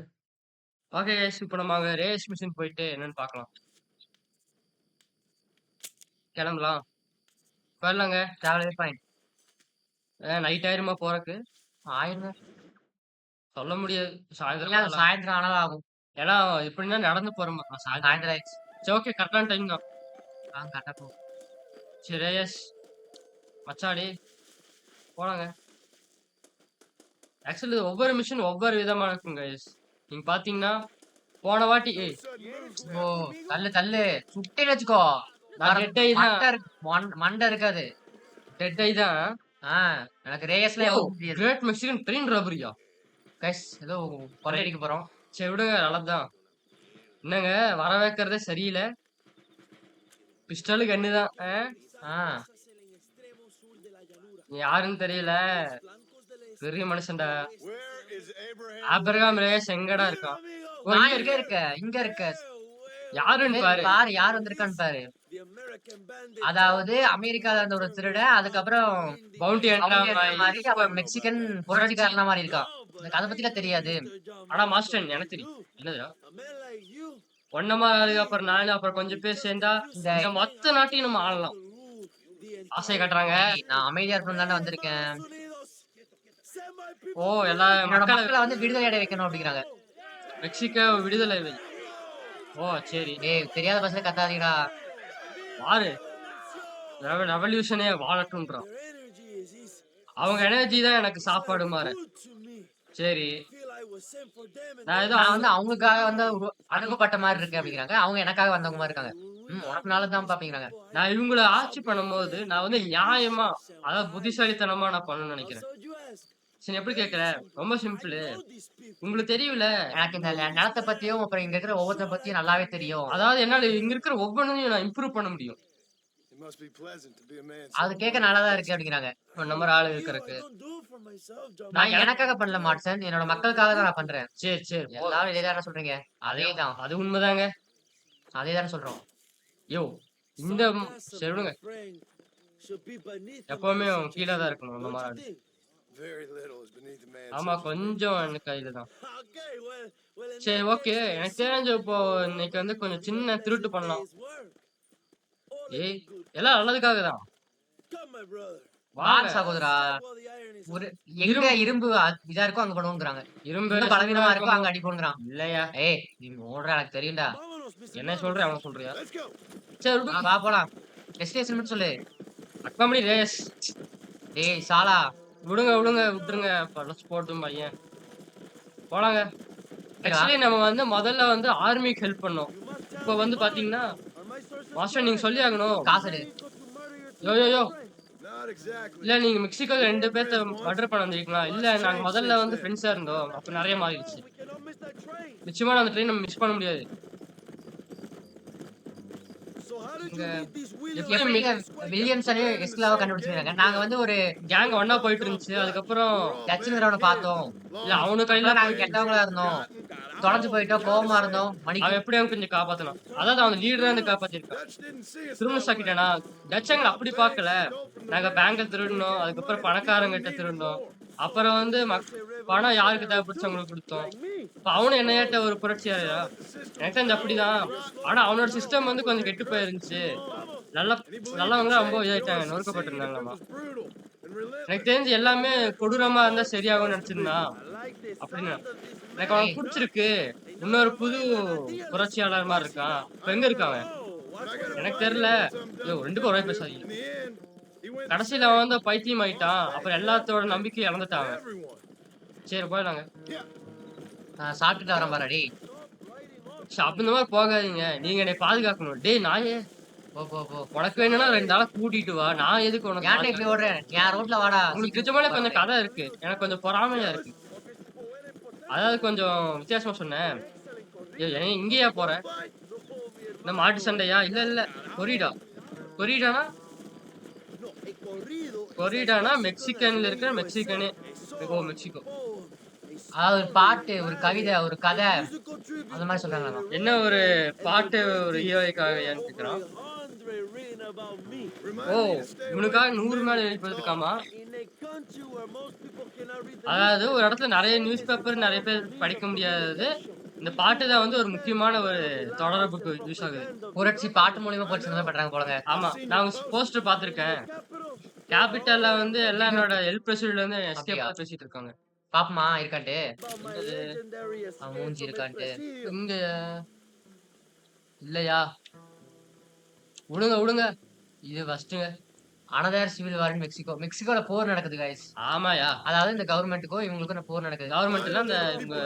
ஓகே கைஸ் இப்போ நம்ம அங்க ரேஸ் மிஷின் போயிட்டு என்னன்னு பார்க்கலாம். கிளம்பலாம். போயிடலாங்க. Travel fine. நைட் ஆயிருமா போறக்கு? ஆயிருங்க. சொல்ல முடியாது. சாயந்தரம் ஆனாலும் ஆகும். ஏன்னா இப்படின்னா நடந்து போறோம். சாயந்தரம் ஆயிடுச்சு. சரி ஓகே கரெக்டான டைம் தான். கரெக்டா போகும். சரி ரேஸ் மச்சாடி போலாங்க. ஆக்சுவலி ஒவ்வொரு மிஷின் ஒவ்வொரு விதமா இருக்குங்க கைஸ். நீங்க பாத்தீங்கன்னா போன வாட்டி தள்ளு சுட்டி வச்சுக்கோ. மண்டை இருக்காது. டெட் ஐ தான். எனக்கு ரேஸ்ல கிரேட் மெக்சிகன் ட்ரெயின் ராபரியா? கைஸ் ஏதோ கொள்ளையடிக்க போறோம். சரி விடுங்க நல்லதுதான். என்னங்க வர வைக்கிறதே சரியில்லை. பிஸ்டலு கன்னு தான். யாருன்னு தெரியல. பெரிய மனுஷன்டா. ஆபிரகாம் ரேஸ் எங்கடா இருக்கான்? இங்க இருக்க யாருன்னு பாரு. யார் வந்திருக்கான்னு பாரு. அதாவது அமெரிக்கால இருந்த ஒரு திருடன் அதுக்கப்புறம் பவுண்டி மாதிரி மெக்சிகன் புரட்சிக்காரனா மாதிரி இருக்கான். அதை பத்திலாம் தெரியாது. ஆனா மாஸ்டர் எனக்கு தெரியும். என்னதுடா ஒன்னமா அப்புறம் நாலு அப்புறம் கொஞ்சம் பேர் சேர்ந்தா இந்த மொத்த நாட்டையும் நம்ம ஆளலாம். ஆசை கட்டுறாங்க. நான் அமைதியா இருக்கணும் தானே வந்திருக்கேன். எல்லா மக்களை வந்து விடுதலை அடைய வைக்கணும் அப்படிங்கிறாங்க. மெக்சிகோ விடுதலை. சரி. தெரியாத பஸ்ல கத்தாதீங்கடா. வாரு ரெவல்யூஷனே வாழட்டும்ன்றான். அவங்க எனர்ஜி தான் எனக்கு சாப்பாடு மாற. சரி நான் ஏதோ வந்து அவங்களுக்காக வந்து அணுகுப்பட்ட மாரி இருக்கு அப்படிங்கிறாங்க. அவங்க எனக்காக வந்தவங்க மாரி இருக்காங்க. உனக்கு நல்லது தான்ப்பா அப்படிங்கிறாங்க. நான் இவங்கள ஆட்சி பண்ணும்போது, நான் வந்து நியாயமா, அதாவது புத்திசாலித்தனமா நான் பண்ணணும்னு நெனைக்கிறேன். சரி எப்படி கேட்கிறேன்? ரொம்ப சிம்பிளு. உங்களுக்கு தெரியும்ல, எனக்கு இந்த நிலத்த பத்தியும், அப்புறம் இங்க இருக்கிற ஒவ்வொருத்தர பத்தியும் நல்லாவே தெரியும். அதாவது என்னால இங்க இருக்கிற ஒவ்வொன்னையும் நான் இம்ப்ரூவ் பண்ண முடியும். அது கேட்க நல்லா தான் இருக்கு அப்படிங்கிறாங்க. இந்த மாரி ஆளு இருக்கறக்கு. நான் நான் எனக்கு எனக்காக பண்ணல மாட்சன். என்னோட மக்களுக்காக தான் நான் பண்றேன். சரி, சரி. எல்லாரும் இதே தானே சொல்றீங்க? அது அதேதான். அது உண்மதாங்க. அதே தானே சொல்றோம். யோவ்! இந்த சரி விடுங்க. எப்பவுமே அவன் கீழ தான் இருக்கணும் அந்த மாரி ஆளு. ஆமா, கொஞ்சம் எனக்கு கையில தான். சரி ஓகே. எனக்கு தெரிஞ்சு இப்போ இன்னைக்கு வந்து கொஞ்சம் சின்ன திருட்டு பண்ணலாம். ஏய்! எல்லாம் நல்லதுக்காக தான். வாங்க. வார் சகோதரா. ஒரு எங்க இரும்பு இரும்பு இதா இருக்கோ அங்க பண்ணுவோங்கிறாங்க. இரும்பு எங்க பலவீனமா இருக்கோ இருக்கும்போது அங்க அடிப்போங்கிறான். இல்லையா? ஏய்! நீ ஓடுறா எனக்கு தெரியும்டா. என்ன சொல்றேன் அவன சொல்றியா? சரி விடு. வா போலாம். டெஸ்டினேஷன் மட்டும் சொல்லு. அக்காமடி ரேஸ். டேய் சாலா. விடுங்க, விடுங்க, விட்டுருங்க. பழசு போட்டும் பையன். போலாங்க. இங்க வா. ஆக்சுவலி நம்ம வந்து முதல்ல வந்து ஆர்மிக்கு ஹெல்ப் பண்ணோம். இப்போ வந்து பாத்தீங்கன்னா, மாஸ்டர் நீங்க சொல்லி ஆகணும். காசு எடு. யோ, யோ, யோ. இல்ல நீங்க மெக்சிகோல 2 பேத்த மர்டர் பண்ண வந்திருக்கீங்களா? இல்ல நாங்க முதல்ல வந்து ஃப்ரெண்ட்ஸா இருந்தோம். அப்ப நெறைய மாறிடுச்சு. நிச்சயமா அந்த ட்ரெயின் நம்ம மிஸ் பண்ண முடியாது. இங்க எப்படி எப்படிங்க வில்லியம்ஸனையும் எஸ்க்லாவ கண்டுபிடிச்சிருக்காங்க. நாங்க வந்து ஒரு கேங் ஒண்ணா போயிட்டு இருந்துச்சு. அதுக்கப்புறம் டச்சுங்கிறவன பார்த்தோம். இல்ல அவனு கையில அப்பலாம் நாங்க கெட்டவங்களா இருந்தோம். தொலைஞ்சு போயிட்டோம். கோவமா இருந்தோம். மன்னிக்கு. அவன் எப்படியாவது கொஞ்சம் காப்பாத்தனான். அதாவது அவன் லீடரா இருந்து காப்பாத்திருக்கான். திரும்ப சாக்கிட்டானா? டச்சங்கள அப்படி பார்க்கல. நாங்க பேங்க திருடுனோம். அதுக்கப்புறம் பணக்காரங்கிட்ட திருடுனோம். அப்புறம் வந்து பணம் யாருக்கு தேவைப்பட்டுச்சோ அவங்களுக்கு குடுத்தோம். இப்ப அவனும் என்னையாட்ட ஒரு புரட்சியாளரா? எனக்கு தெரிஞ்சு அப்படிதான். ஆனா அவனோட சிஸ்டம் வந்து கொஞ்சம் கெட்டு போயிருந்துச்சு. நல்ல நல்லவங்க ரொம்ப இதாயிட்டாங்க. நொறுக்கப்பட்டிருந்தாங்களாமா. எனக்கு தெரிஞ்சு எல்லாமே கொடூரமா இருந்தா சரியாகும்னு நெனச்சிருந்தான். அப்படின்னு எனக்கு அவன ஏய், புடிச்சிருக்கு. இன்னொரு புது புரட்சியாளர் மாரி இருக்கான். இப்ப எங்க இருக்கான் அவன்? எனக்கு தெரியல. யோவ் 2 பேரும் ஒரே பேசாதீங்க. கடைசில அவன் வந்து பைத்தியம் ஆயிட்டான். அப்புறம் எல்லாத்தோட நம்பிக்கையும் இழந்துட்டான் அவன். சரி போயிடலாங்க. நான் சாப்பிட்டுட்டு வரேன் பாருடா டேய். அப்ப இந்த மாரி போகாதீங்க. நீங்க என்னைய பாதுகாக்கணும். டேய் நாயே! போ போ போ. உனக்கு வேணும்னா 2 ஆள கூட்டிட்டு வா. நான் எதுக்கு உனக்கு ஏன்டா இப்படி ஓடுற? என் ரோட்ல வாடா. உங்களுக்கு சீக்கிரம் நிஜமாலே கொஞ்சம் வரேன். கதை இருக்கு. எனக்கு கொஞ்சம் பொறாமையா இருக்கு. அதாவது கொஞ்சம் வித்தியாசமா சொன்னேன். ஏய் இங்கேயா போற? இந்த மாட்டு சண்டையா? இல்ல, இல்ல. கொரிடா. கொரிடானா? கொரிடானா மெக்சிகன்ல இருக்கிற மெக்சிகனே. ஓ! மெக்சிகோ. அதாவது ஒரு பாட்டு, ஒரு கவிதை, ஒரு கதை அந்த மாரி சொல்றாங்களாமா. என்ன ஒரு பாட்டு ஒரு ஹீரோய்க்காகயான்னு கேட்கிறான். ஓ! இவனுக்காக 100 மேல எழுதியிருக்காமா? அதாவது ஒரு இடத்துல நெறைய நியூஸ் பேப்பர் நெறைய பேர் படிக்க முடியாதது. இந்த பாட்டு தான் வந்து ஒரு முக்கியமான ஒரு தொடர்புக்கு யூஸ் ஆகுது. புரட்சி பாட்டு மூலியமா புரட்சி இந்த மாரி பண்றாங்க போலங்க. ஆமா. நான் உங்க போஸ்டர் பார்த்துருக்கேன். கேபிட்டல்ல வந்து எல்லாம் என்னோட எல் பிரசிடென்ட்ல இருந்து எஸ்கேப் அப்படியா? தான் பேசிட்டு இருக்காங்க. பாப்போமா இருக்கான்ட்டு. என்னது? அவன் மூஞ்சி இருக்கான்ட்டு. இங்க இல்லையா? விடுங்க, விடுங்க. இது ஃபர்ஸ்ட்டுங்க. அனதர் சிவில் வார் இன் மெக்சிகோ. மெக்சிகோல போர் நடக்குது கைஸ். ஆமாயா. அதாவது இந்த கவர்ன்மென்ட்க்கும் இவங்களுக்கும் போர் நடக்குது. கவர்மெண்ட்ல அந்த இவங்க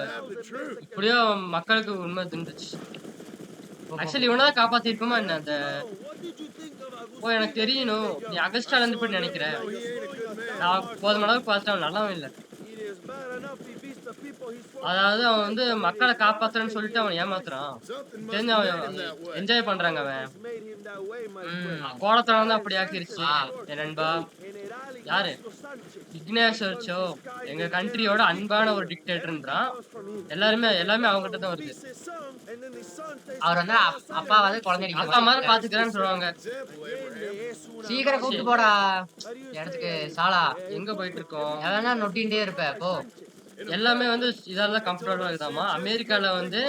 எப்படியோ மக்களுக்கு உண்மை தெரிஞ்சுச்சு. போ, போ, ஆக்சுவலி இவன தான் காப்பாத்திருக்கோமா என்ன? அந்த ஓ எனக்கு தெரியணும். நீ அகஸ்டால இருந்து போய் நெனைக்கிற. நான் போதுமான அளவுக்கு பார்த்துட்டேன். அவன் நல்லவன் இல்ல. அதாவது அவன் வந்து மக்கள காப்பாத்துறேன்னு சொல்லிட்டு அவன் ஏமாத்துறான். தெரிஞ்சு அவன் என்ஜாய் பண்றாங்க அவன். கோலத்தனம் தான் அப்படி ஆக்கிருச்சு. என் நண்பா. யாரு? இக்னேஷோ எங்க கண்ட்ரியோட அன்பான ஒரு டிக்டேட்டர்ன்றான். எல்லாமே அவங்ககிட்ட தான் வருது. அவர் வந்து அப்பா வந்து குழந்தை அடிக்கிற அப்பா மாரி மாதிரி பாத்துக்கிறேன்னு சொல்லுவாங்க. சீக்கிரம் கூப்பிட்டு போடா. இடத்துக்கு சாலா. எங்க போயிட்டு இருக்கோம்? எவனா நொட்டின்டே இருப்ப போ. எல்லாமே வந்து இதெல்லாம் கம்ஃபர்டபுளா இருக்குதாமா. அமெரிக்கால வந்து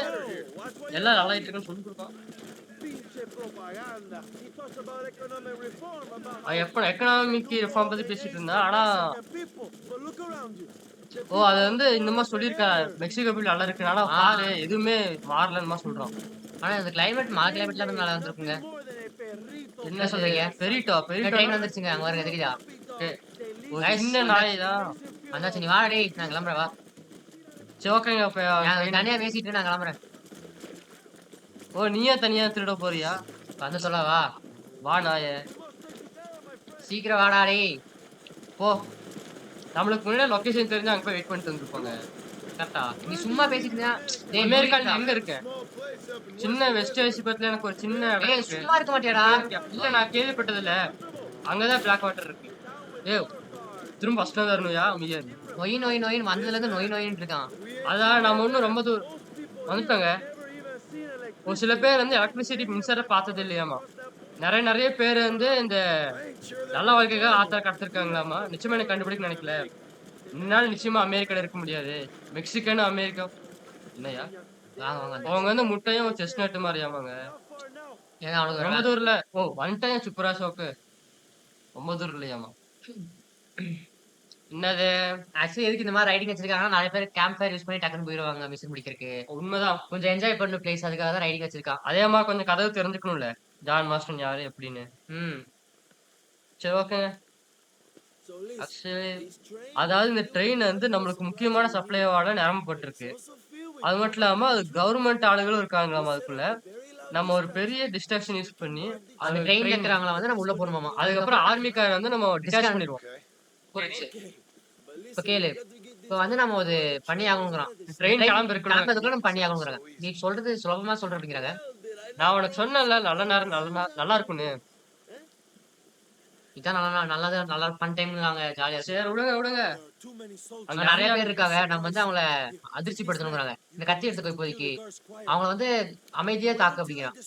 எல்லாம் நல்லாயிட்டு இருக்குன்னு சொல்லி கொடுப்பான். அவன் எப்ப எக்கனாமிக் ரிஃபார்ம் பத்தி பேசிட்டு இருந்தான். ஆனா ஓ அது வந்து இந்த மாதிரி சொல்லியிருக்கான். மெக்சிகோ பீல் நல்லா இருக்கு. ஆனா பாரு எதுவுமே மாறலன்னு மாதிரி சொல்றான். ஆனா இந்த கிளைமேட் மழை கிளைமேட்ல நல்லா வந்திருக்குங்க. என்ன சொல்றீங்க? பெரிட்டோ ட்ரெயின் வந்துருச்சுங்க. அங்க பாருங்க தெரியுதா? ஒரு சின்ன நாய் தான். வந்தாச்சு நீ வாடா டேய். நான் கிளம்புறேன் வா. சரி ஓகேங்க. அப்ப நான் தனியா பேசிட்டு நான் கிளம்புறேன். ஓ நீயா தனியா திருட போறியா? வந்து சொல்ல வா. வா நாயே. சீக்கிரம் வாடா டேய். போ. நம்மளுக்கு முன்னாடி லொகேஷன் தெரிஞ்சா அங்க போய் வெயிட் பண்ணிட்டு வந்திருப்பாங்க. கரெக்ட்டா? நீ சும்மா பேசிட்டு இருந்தா டேய் அமெரிக்கால மூடிட்டா. எங்க இருக்க? சின்ன வெஸ்ட் ஐசி பக்கத்துல எனக்கு ஒரு சின்ன இடம் டேய் இருக்கு. சும்மா இருக்க மாட்டியாடா? இல்ல நான் கேள்விப்பட்டதில்ல. அங்கதான் பிளாக் வாட்டர் இருக்கு. ஏய் திரும்ப ஃபர்ஸ்ட்ல இருந்து வரணும்யா? அமைதியா இரு. நொய் நொய் நொயின்னு வந்ததுலேருந்து நொய் நொயின்னு இருக்கான். அதான் நம்ம இன்னும் ரொம்ப வந்துட்டோங்க. ஒரு சில பேர் வந்து எலக்ட்ரிசிட்டி மின்சாரம் பார்த்தது இல்லையாமா. நெறைய பேர் வந்து இந்த நல்ல வாழ்க்கைக்காக ஆத்தா கடத்திருக்காங்களாமா. நிச்சயமா எனக்கு கண்டுபிடிக்க நினைக்கல. என்னால நிச்சயமா அமெரிக்கால இருக்க முடியாது. மெக்சிகன், அமெரிக்கா என்னய்யா? வாங்க வாங்க. அவங்க வந்து முட்டையும் செஸ்ட்நட் மாரியாமாங்க. ஏங்க அவனுக்கு ஒரு ரொம்ப தூரம் இல்ல. ஓ வந்துட்டேன் சுப்ரா ஷோக்கு. ரொம்ப தூரம் இல்லையாமா. என்னது? ஆக்சுவலி எதுக்கு இந்த மாதிரி ரைடிங் வச்சிருக்காங்கன்னா நிறைய பேர் கேம்ப் ஃபயர் யூஸ் பண்ணி டக்குன்னு போயிடுவாங்க மிஷின் முடிக்கிறதுக்கு. உண்மைதான். கொஞ்சம் என்ஜாய் பண்ண பிளேஸ் அதுக்காக தான் ரைடிங் வச்சிருக்கான். அதேமா கொஞ்சம் கதவு தெரிஞ்சுக்கணும்ல. ஜான் மாஸ்டன் யாரு எப்படின்னு. ம். சரி ஓகேங்க. ஆக்சுவலி அதாவது இந்த ட்ரெயின் வந்து நம்மளுக்கு முக்கியமான சப்ளையோட நிரம்பப்பட்டிருக்கு. அது மட்டும் இல்லாம அது கவர்மெண்ட் ஆளுங்களும் இருக்காங்களாமா அதுக்குள்ள. நம்ம ஒரு பெரிய டிஸ்ட்ராக்ஷன் யூஸ் பண்ணி அந்த அது ட்ரெயின்ல ட்ரெயின் இருக்கிறவங்கள வந்து நம்ம உள்ள போடணுமாமா. அதுக்கப்புறம் ஆர்மிக்கார வந்து நம்ம டிஸ்சார்ஜ் பண்ணிடுவோம். புரியுது. இப்ப கேளு. இப்ப வந்து நம்ம ஒரு பண்ணி ஆகணுங்கிறான். ட்ரெயின் ட்ரெயின் கிளம்ப இருக்கணும். கிளம்புறதுக்குள்ள நம்ம பண்ணி ஆகணுங்கிறாங்க. நீ சொல்றது சுலபமா சொல்ற அப்படிங்கிறாங்க. நான் உனக்கு சொன்னேன்ல நல்ல நேரம் நல்லா இருக்கும்னு. இதான் நல்லா ஃபன் டைம்ங்கிறாங்க ஜாலியா. சரி விடுங்க விடுங்க. அங்க நிறைய பேர் இருக்காங்க. நம்ம வந்து அவங்கள அதிர்ச்சிப்படுத்தணுங்கிறாங்க. இந்த கத்தி எடுத்துக்கோ இப்போதைக்கு. அவங்கள வந்து அமைதியா தாக்கு அப்படிங்கிறான்.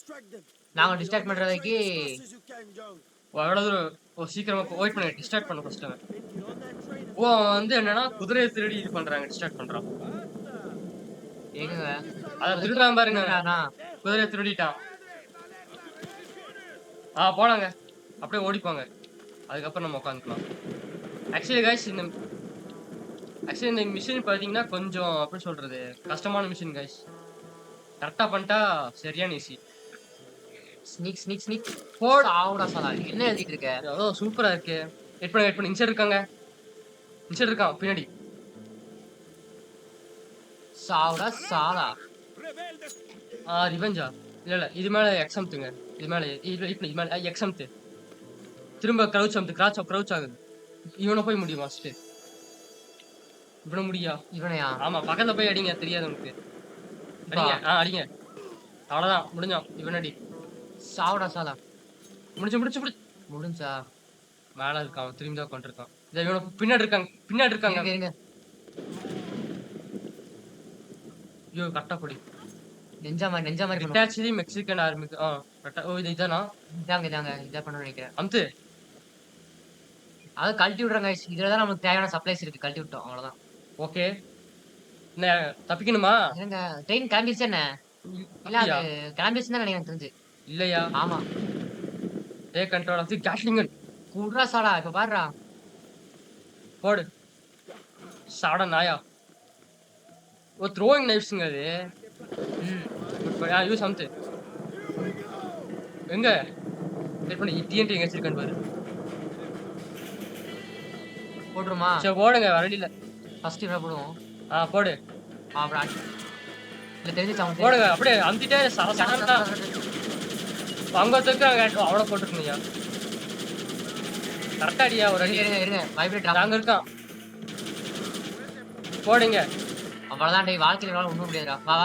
நாங்க டிஸ்ட்ராக்ட் பண்றதுக்கு எவ்வளவு தூரம் சீக்கிரமா வெயிட் பண்ணி டிஸ்டார்ட் பண்ண ஃபர்ஸ்ட் அவன். ஓ அவன் வந்து என்னன்னா குதிரையை திருடி இது பண்றாங்க டிஸ்டார்ட் பண்றான். எங்க அத திருடுறான் பாருங்க. திருடுறானா? குதிரையை திருடிட்டான். போலாங்க. அப்படியே ஓடிப்பாங்க. அதுக்கப்புறம் நம்ம உட்காந்துக்கலாம். ஆக்சுவலி இந்த மிஷின் பாத்தீங்கன்னா கொஞ்சம் எப்படி சொல்றது கஷ்டமான மிஷின் கைஸ். கரெக்டா பண்ணிட்டா சரியான ஈஸி. ஸ்னீக் போடு ஆவுடா சாலா. என்ன எழுதிட்டு இருக்க? அவ்வளோ சூப்பரா இருக்கு. வெயிட் பண்ணி இன்சைட் இருக்காங்க. இன்சைட் இருக்கான் பின்னாடி. சாவுடா சாலா. ரிவெஞ்சா? இல்ல இது மேல எக்ஸம்த்துங்க. இது மேல எக்ஸம்த். திரும்ப க்ரௌச் அம்த்து க்ரௌச் ஆகுது. இவனை போய் முடியும் ஃபர்ஸ்ட். இவனை முடியா? இவனையா? ஆமா பக்கத்துல போய் அடிங்க தெரியாது உனக்கு. அடிங்க அடிங்க. அவ்வளவுதான் முடிஞ்சான். இவன் அடி. சாவுடா சாலா. முடிஞ்சா மேல இருக்கான். திரும்பி தான் கொண்டிருக்கான். இவனை பின்னாடி இருக்காங்க. இருங்க. ஐயோ கரெக்டா போடி. நெஞ்சா மாதிரி பண்ணும். டிட்டாச்சி மெக்சிகன் ஆர்மி. இது இதானா? இதான் பண்ணணும்னு நினைக்கிறேன். அம்த்து. அதாவது கழட்டி விடுறாங்க. இதுல தான் நமக்கு தேவையான சப்ளைஸ் இருக்கு. கழட்டி விட்டோம் அவ்வளவுதான். ஓகே. என்ன தப்பிக்கணுமா? ஏங்க ட்ரெயின் கிளம்பிடுச்சு என்ன? இல்ல அது கிளம்பிடுச்சுன்னு தான் நினைக்கிறேன் தெரிஞ்சு. இல்லையா? ஆமா. Take control of the Gatling gun. குட்ரா சாடா. இப்ப பாருடா. போடு. சாடா நாயா. ஓ த்ரோயிங் நைஃப்ஸ்ங்க அது. யூஸ் அம்த்து. எங்க? வெயிட் பண்ணி டிஎன்டி எங்க வச்சிருக்கான்னு பாரு. போட்டுருமா? சரி போடுங்க வரடில. ஃபர்ஸ்ட் இவரை போடுவோம். போடு. அப்புறம் இல்ல தெரிஞ்சு அவன் போடுங்க அப்படியே அமுத்திட்டே சடசடா அங்க தூக்குறாங்க. அவ்வளோ போட்டுருக்கீங்க. கரெக்டா அடியா ஒரு அடி. இருங்க வைப்ரேட் அங்க இருக்கான். போடுங்க. அவ்வளவுதான் டேய். வாழ்க்கையில ஒண்ணும் முடியாதுடா. வா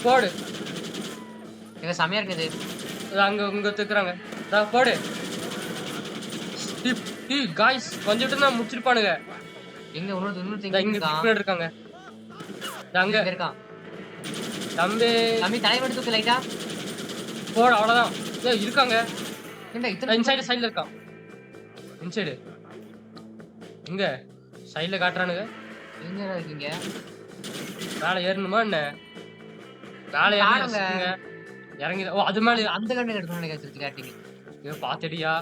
போடு. எங்க செமையா இருக்குது. அங்க தூக்குறாங்க. போடு. காய்ஸ் கொஞ்சம் விட்டு தான் முடிச்சிருப்பானுங்க. எங்க இன்னொரு இங்க இருக்காங்க. அங்க இருக்கான். தம்பி தலைவன் தூக்கு லைட்டா. போடு அவ்வளவுதான். இருக்காங்க. இத்தனை சைடுல இருக்கான். இன்சைடு எங்க சைடுல காட்டுறானுங்க. எங்க இருக்கீங்க? மேல ஏறணுமா என்ன? மேல ஏறுங்க. இறங்கி அது மேல அந்த கண்ணு எடுக்கணும்னு நினைக்கிறேன். கேட்டிங்க பாத்தடியா?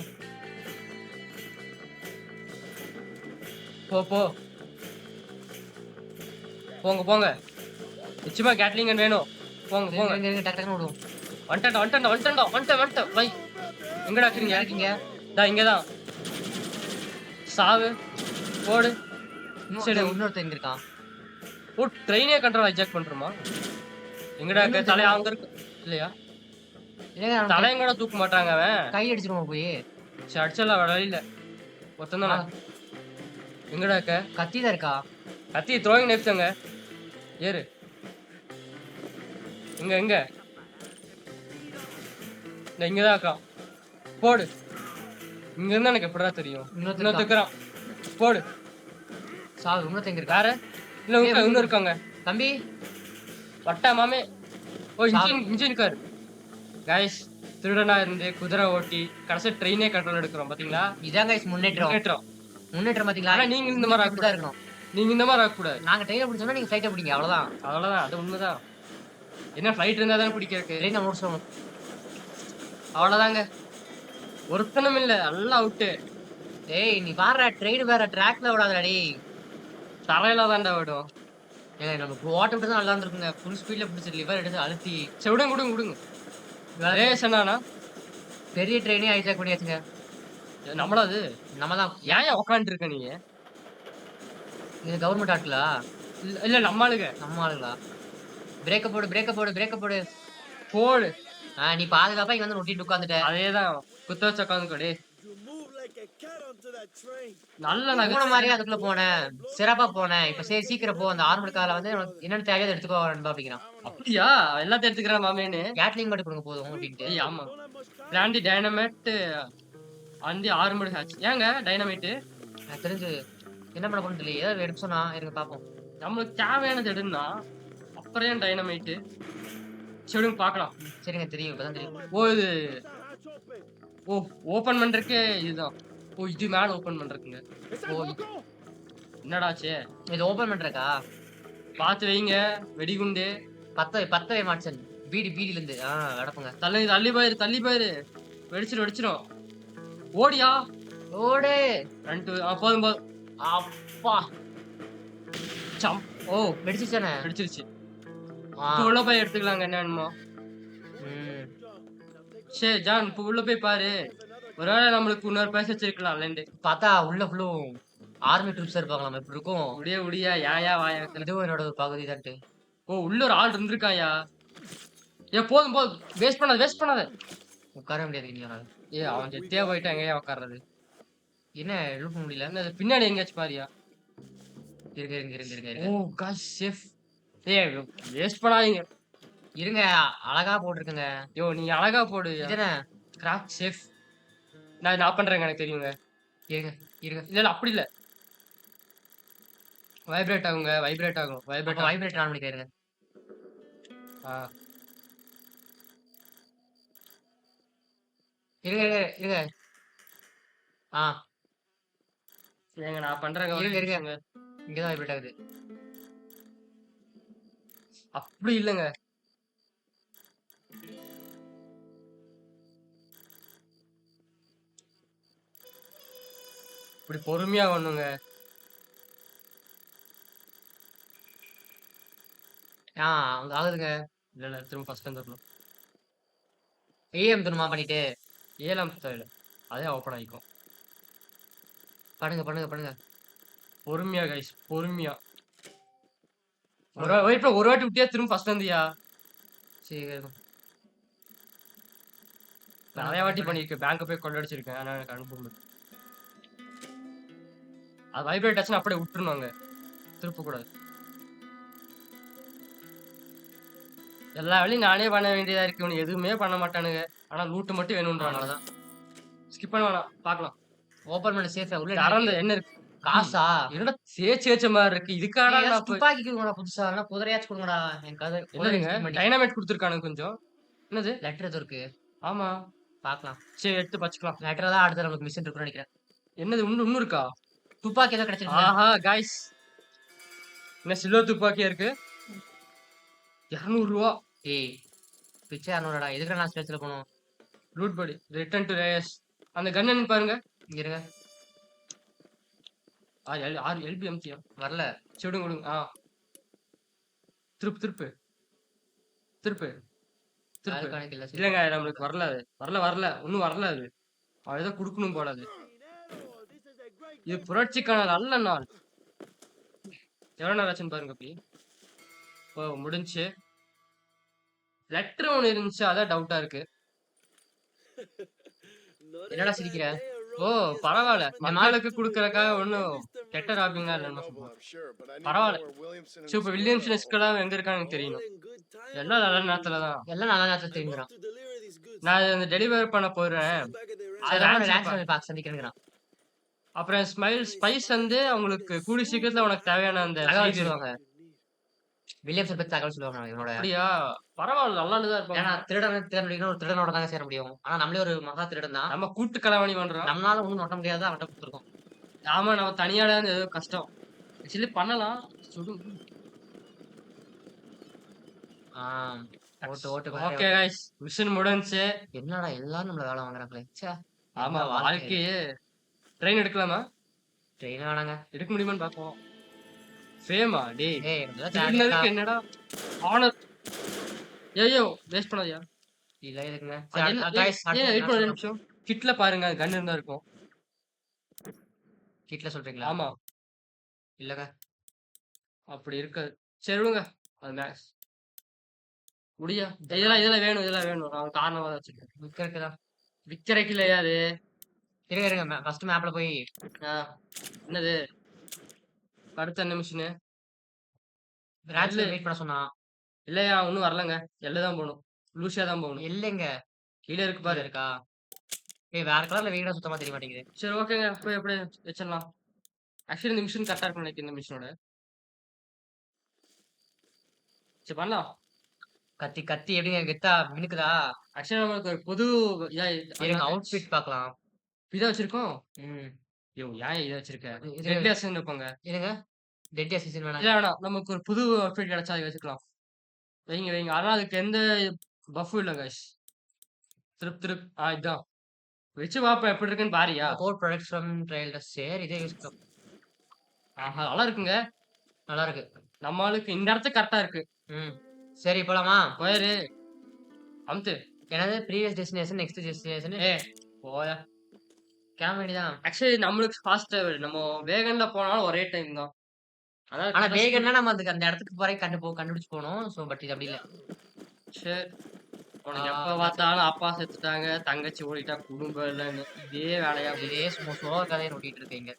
போங்க. நிச்சயமா கேட்லிங்கன் வேணும். போங்க. டக்குனு விடுவோம். வந்துட்டேன். வை. எங்கடா இருக்கீங்க? இங்கதான். சாவு. போடு. இன்னொருத்தன் எங்க இருக்கான்? ட்ரெயினே கண்ட்ரோல் ஹைஜாக் பண்றோமா? எங்கடா இருக்க? தலையா அங்க இருக்கு இல்லையா? இல்லங்க அவனுக்கு தலையும் கூட தூக்க மாட்டாங்க அவன். கை அடிச்சிருவோம் போய். சரி அடிச்சிடலாம் வழியில. ஒருத்தன் தானே. ஆ, எங்கடா இருக்க? கத்தி தான் இருக்கா? கத்தி த்ரோயிங் நைஃப்ஸ் அங்க. ஏறு. எங்க? இந்த இங்கதான் இருக்கா. போடு. இங்க இருந்தா எனக்கு எப்படிடா தெரியும்? இன்னொருத்தன் இன்னொருத்தன் இருக்கிறான். போடு. சாவு இன்னொருத்தன் எங்க இருக்கா? வேற? இல்ல இன்னும் இருக்காங்க. தம்பி வட்டா மாமே. ஓ சாவு. Engine car. கைஸ் திருடனா இருந்து குதிரை ஓட்டி கடைசி ட்ரெயினே கண்ட்ரோல் எடுக்கிறோம் பாத்தீங்களா? இதான் கைஸ் முன்னேற்றம். முன்னேற்றம். முன்னேற்றம் பாத்தீங்களா? ஆனா நீங்க இந்த மாதிரி இப்படிதான் இருக்கணும். நீங்க இந்த மாதிரி ஆகக்கூடாது. நாங்க ட்ரெயினை பிடிச்சோம்னா நீங்க ஃபிளைட்டை பிடிங்க அவ்வளவுதான். அவ்வளவுதான். அது உண்மைதான். என்ன ஃபிளைட் இருந்தா தானே பிடிக்கிறதுக்கு. ட்ரெயினை முடிச்சிடணும். அவ்வளவுதாங்க. ஒருத்தனும் இல்ல. எல்லாம் அவுட்டு. ஏய் நீ பாடுற ட்ரெயின் வேற ட்ராக்ல விடாதடா டேய். தரையில தான்டா விடும். ஏங்க நம்ம ஓட்ட விட்டு தான் நல்லா இருந்திருக்குங்க. ஃபுல் ஸ்பீட்ல பிடிச்சி லிவர் எடுத்து அழுத்தி சரி விடுங்க. ரேஸ் என்னன்னா பெரிய ட்ரெயினே ஹைஜாக் பண்ணியாச்சுங்க. நம்மளா அது. நம்ம தான். ஏன் உக்காந்துட்டு இருக்க நீ? இது கவர்மெண்ட் ஆட்களா? இல்ல நம்ம ஆளுங்க. நம்ம ஆளுங்களா? பிரேக்க போடு. போடு. நீ பாதுகாப்பா இங்க வந்து ஒட்டிட்டு உட்காந்துட்ட. அதேதான். குத்த வச்ச உட்காந்து டே. நல்ல போன நகை. மாதிரி அதுக்குள்ள போனேன். சிறப்பா போனேன். இப்ப சரி சீக்கிரம் போ. அந்த ஆர்மல் கால வந்து உனக்கு என்னென்ன தேவையோ அதை எடுத்துக்கோ நண்பா அப்படிங்கிறான். அப்படியா? எல்லாத்தையும் எடுத்துக்கிறேன் மாமேன்னு. கேட்லிங் மட்டும் கொடுங்க போதும் அப்படின்ட்டு. ஏய் ஆமா. பிராண்டி டைனமைட் அந்த ஆர்மட் ஹேட்ச். ஏங்க டைனமைட்? எனக்கு தெரிஞ்சு என்ன பண்ண போறோம்னு தெரியல. ஏதாவது எடுக்க சொன்னா இருங்க பாப்போம். நம்மளுக்கு தேவையானது எடுன்னா அப்புறம் ஏன் டைனமைட்? சரி பார்க்கலாம். சரிங்க தெரியும். இப்பதான் தெரியும். ஓ இது ஓபன் பண்றதுக்கு இதுதான். ஓ இது மேல ஓபன் பண்றதுக்குங்க. ஓ என்னடாச்சு? இது ஓபன் பண்றக்கா? பார்த்து வைங்க. வெடிகுண்டு. பத்தவே மாட்சன். பீடில இருந்து அடப்புங்க. தள்ளி போயிரு. வெடிச்சிரும். ஓடியா. ஓடு. 2 போதும். அப்பா சம். ஓ வெடிச்சிச்சானே? வெடிச்சிருச்சு. ஆ. இப்ப உள்ள போய் எடுத்துக்கலாங்க என்ன வேணுமோ. ம். சரி ஜான் இப்ப உள்ள போய் பாரு. ஒருவேளை நம்மளுக்கு இன்னொரு பேச வச்சிருக்கலாம் இல்லைண்டு. பார்த்தா உள்ள ஃபுல்லும் ஆர்மி ட்ரூப்ஸ் இருப்பாங்களாம். எப்படி இருக்கும்? உடியா ஏன் வாயா. இதுவும் என்னோட ஒரு பகுதி தான்ட்டு. ஓ உள்ள ஒரு ஆள் இருந்திருக்காயா. போதும் வேஸ்ட் பண்ணாத. உட்கார முடியாது இனி அவனால. அவன் ஜெத்தியா போயிட்டா எங்கேயா உட்கார்றது. என்ன எழுப்ப முடியல. என்ன பின்னாடி எங்கேயாச்சும் பாரியா. இருங்க. ஓ காஷ் சேஃப். வேஸ்ட் பண்ணாதீங்க. இருங்க அழகா போட்டிருக்குங்க. நீ அழகா போடு. இது என்ன? Craft safe. நான் பண்றேங்க எனக்கு தெரியுங்க. இருங்க. இல்ல அப்படி இல்ல. வைப்ரேட் ஆகும். வைப்ரேட் ஆன் பண்ணிக்கிறேன் இருங்க. இருங்க. ஏங்க நான் பண்றேங்க. இருங்க. இங்கதான் வைப்ரேட் ஆகுது. அப்படி இல்லைங்க. இப்படி பொறுமையா ஒண்ணுங்க. அங்க ஆகுதுங்க. இல்ல திரும்ப ஃபர்ஸ்ட் வந்துடணும். ஏஎம் துணுமா பண்ணிட்டு 7ஆம் ஸ்டைல் அதே ஓப்பன் ஆயிக்கும். பண்ணுங்க. பொறுமையா கைஸ் பொறுமையா. ஒரு வாட்டி விட்டியா திரும்ப ஃபர்ஸ்ட் வந்தியா. சரி நிறைய வாட்டி பண்ணிருக்கேன். பேங்க் போய் கொள்ளடிச்சிருக்கேன். ஆனா எனக்கு அனுபவம் இருக்கு. அது வைப்ரேட் ஆச்சுன்னா அப்படியே விட்டுருவாங்க. திருப்ப கூடாது. எல்லா வேலையும் நானே பண்ண வேண்டியதா இருக்கு. இவனு எதுவுமே பண்ண மாட்டானுங்க. ஆனா லூட்டு மட்டும் வேணும்ன்றான். அவ்வளவுதான். ஸ்கிப் பண்ண வேணாம். பார்க்கலாம். ஓபன் பண்ண சேஃபா உள்ள திறந்து என்ன இருக்கு? காசா? என்னடா சேச்ச மாதிரி இருக்கு. இதுக்காடா நான் போய் துப்பாக்கி கொடுங்கடா புதுசா. குதிரையாச்சும் கொடுங்கடா. எனக்கு அது என்னதுங்க டைனமைட் கொடுத்துருக்கானுங்க கொஞ்சம். என்னது லெட்டர் எதுவும் இருக்கு. ஆமா பாக்கலாம். சரி எடுத்து வச்சுக்கலாம். லெட்டர் தான் அடுத்த நமக்கு மிஷின் இருக்குன்னு நினைக்கிறேன். என்னது இன்னும் இருக்கா? துப்பாக்கி ஏதோ கிடைச்சிருக்கு. ஆஹா கைஸ் என்ன சில்வர் துப்பாக்கியா இருக்கு. 200 ரூபா. ஏய் பிச்சை 200டா. எதுக்கு நான் ஸ்பேஸ்ல போணும்? Root body return to race. அந்த கன் என்ன பாருங்க. இங்க இருங்க. எல்பிஎம்சியா வரல. விடுங்க. திருப்பு இல்லங்க நம்மளுக்கு வரல இன்னும் வரல. அது ஏதோ குடுக்கணும் போல. அது இது புரட்சிக்கான நல்ல நாள். எவ்வளவு நேரம் ஆச்சுன்னு பாருங்க. அப்படி முடிஞ்சு லெட்டர் ஒண்ணு இருந்துச்சு. அதான் டவுட்டா இருக்கு. என்னடா சிரிக்கிற? ஓ! பரவால்ல. மக்களுக்கு குடுக்கறதுக்காக ஒண்ணும் கெட்ட ராப்பிங்லாம் இல்லன்னு சொல்றோம். பரவால்ல. சரி இப்ப வில்லியம்ஸ் எஸ்கலாம் எங்க இருக்கான்னு எனக்கு தெரியணும். எல்லாம் நல்ல நேரத்துல தான். எல்லாம் நல்ல நேரத்துல திரும்பிக்கிறான். நான் அந்த டெலிவர் பண்ண போறேன். சரி அது அவன ரான்சம் டான்ஸ் பார்க்க சந்திக்கிறேங்கிறான். அப்புறம் ஸ்பைஸ் வந்து அவங்களுக்கு கூடிய சீக்கிரத்துல உனக்கு தேவையான அந்த தகவல் செய்தி சொல்லுவாங்க. வில்லியம்ஸ பத்தி தகவல் சொல்லுவாங்க இவனோட. அப்படியா? பரவால்ல. நல்லான்னு தான் ஏன்னா இருப்பாங்க. திருடன் பிடிக்கணும் ஒரு திருடனோட தாங்க சேர முடியும். ஆனா நம்மளே ஒரு மகா திருடன் தான். நம்ம கூட்டு களவாணி பண்றோம். நம்மளால ஒண்ணும் நொட்ட முடியாதத அவன்ட்ட குடுத்துருக்கோம். ஆமா நம்ம தனியாளா இருந்து ஏதோ கஷ்டம். ஆக்சுவலி பண்ணலாம். சுடு. ஆ ஓட்டு ஓட்டு ஓகே கைஸ். மிஷன் முடிஞ்சுச்சு. என்னடா எல்லாரும் நம்மள வேலை வாங்குறாங்களே. ச்சே. ஆமா என்ன வாழ்க்கை. வாழ்க்கையே ட்ரெயின் எடுக்கலாமா? ட்ரெயின் வேணாங்க. எடுக்க முடியுமான்னு பார்ப்போம். ஃபேமா டேய். ஏய் இதெல்லாம் திருடினதுக்கு என்னடா ஆனர். ஐயோ வேஸ்ட் பண்ணாதயா. இல்ல இருக்குங்க. அது என்ன गाइस ஏன் வெயிட் பண்ண ஒரு நிமிஷம். கிட்ல பாருங்க கன் இருந்தா இருக்கும். கிட்ல சொல்றீங்களா? ஆமா. இல்லங்க. அப்படி இருக்காது. சரி விடுங்க. அது மேக்ஸ். முடியா? இதெல்லாம் வேணும். இதெல்லாம் வேணும். நான் காரணமா தான் வச்சிருக்கேன். புக் இருக்குதா? விக்கிறக்கு இல்லையா அது? இருங்க. ஃபர்ஸ்ட் மேப்ல போய் ஆ. என்னது? அடுத்து என்ன மிஷினு? பிரான்ச்ல எள்ளு. வெயிட் பண்ண சொன்னான். இல்லையா இன்னும் வரலங்க. எல்ல தான் போணும். லூசியா தான் போகணும். இல்லங்க. கீழ இருக்கு கீழ பாரு. இருக்கா? ஏய் வேற கலர்ல வீடு சுத்தமா தெரிய மாட்டேங்குது. சரி ஓகேங்க. போய் அப்படியே வச்சிடலாம். ஆக்சுவலி இந்த மிஷின் கரெக்டா இருக்கும்னு நினைக்கிறேன் இந்த மிஷினோட. சரி பண்ணலாம். கத்தி எப்படிங்க கெத்தா மினுக்குதா? ஆக்சுவலி நம்மளுக்கு ஒரு புது இதா இருங்க அவுட்ஃபிட் பார்க்கலாம். இதா வச்சிருக்கோம். ம். யோ ஏன் இத வச்சிருக்க? இது ரெட் டேஸ்ன்னு வைப்போங்க. இருங்க. டெட் அசிஸ்டன்ட் வேணாம். இல்ல வேணாம். நமக்கு ஒரு புது அவுட்ஃபிட் கிடைச்சா அத வச்சுக்கலாம். வைங்க. ஆனா அதுக்கு எந்த பஃப்பும் இல்ல கைஸ். திருப். இதான். வச்சு பார்ப்போம் எப்படி இருக்குன்னு பாரியா? Code products from trial test சரி இதே யூஸ் பண்ணலாம். ஆஹா நல்லா இருக்குங்க. நல்லா இருக்கு. நம்ம ஆளுக்கு இந்த இடத்துக்கு கரெக்டா இருக்கு. ம். சரி போலாமா? போயிரு. அமுத்து. என்னது ப்ரீவியஸ் டெஸ்டினேஷன் நெக்ஸ்ட் டெஸ்டினேஷன் ஏய் போயா. கிளம்ப வேண்டியதான். ஆக்சுவலி நம்மளுக்கு ஃபாஸ்ட் டிராவல். நம்ம வேகன்ல போனாலும் ஒரே டைம் தான். ஆனா அதான் வேகன்னா நம்ம அதுக்கு அந்த இடத்துக்கு போய் கண்டுபிடிச்சு போணும். சோ பட் இது அப்படி இல்ல. சரி. உனக்கு எப்ப பார்த்தாலும் அப்பா செத்துட்டாங்க, தங்கச்சி ஓடிட்டா, குடும்பம் இல்லன்னு இதே வேலையா போகுது. இதே சோக கதையை ஓட்டிட்டு இருக்கீங்க.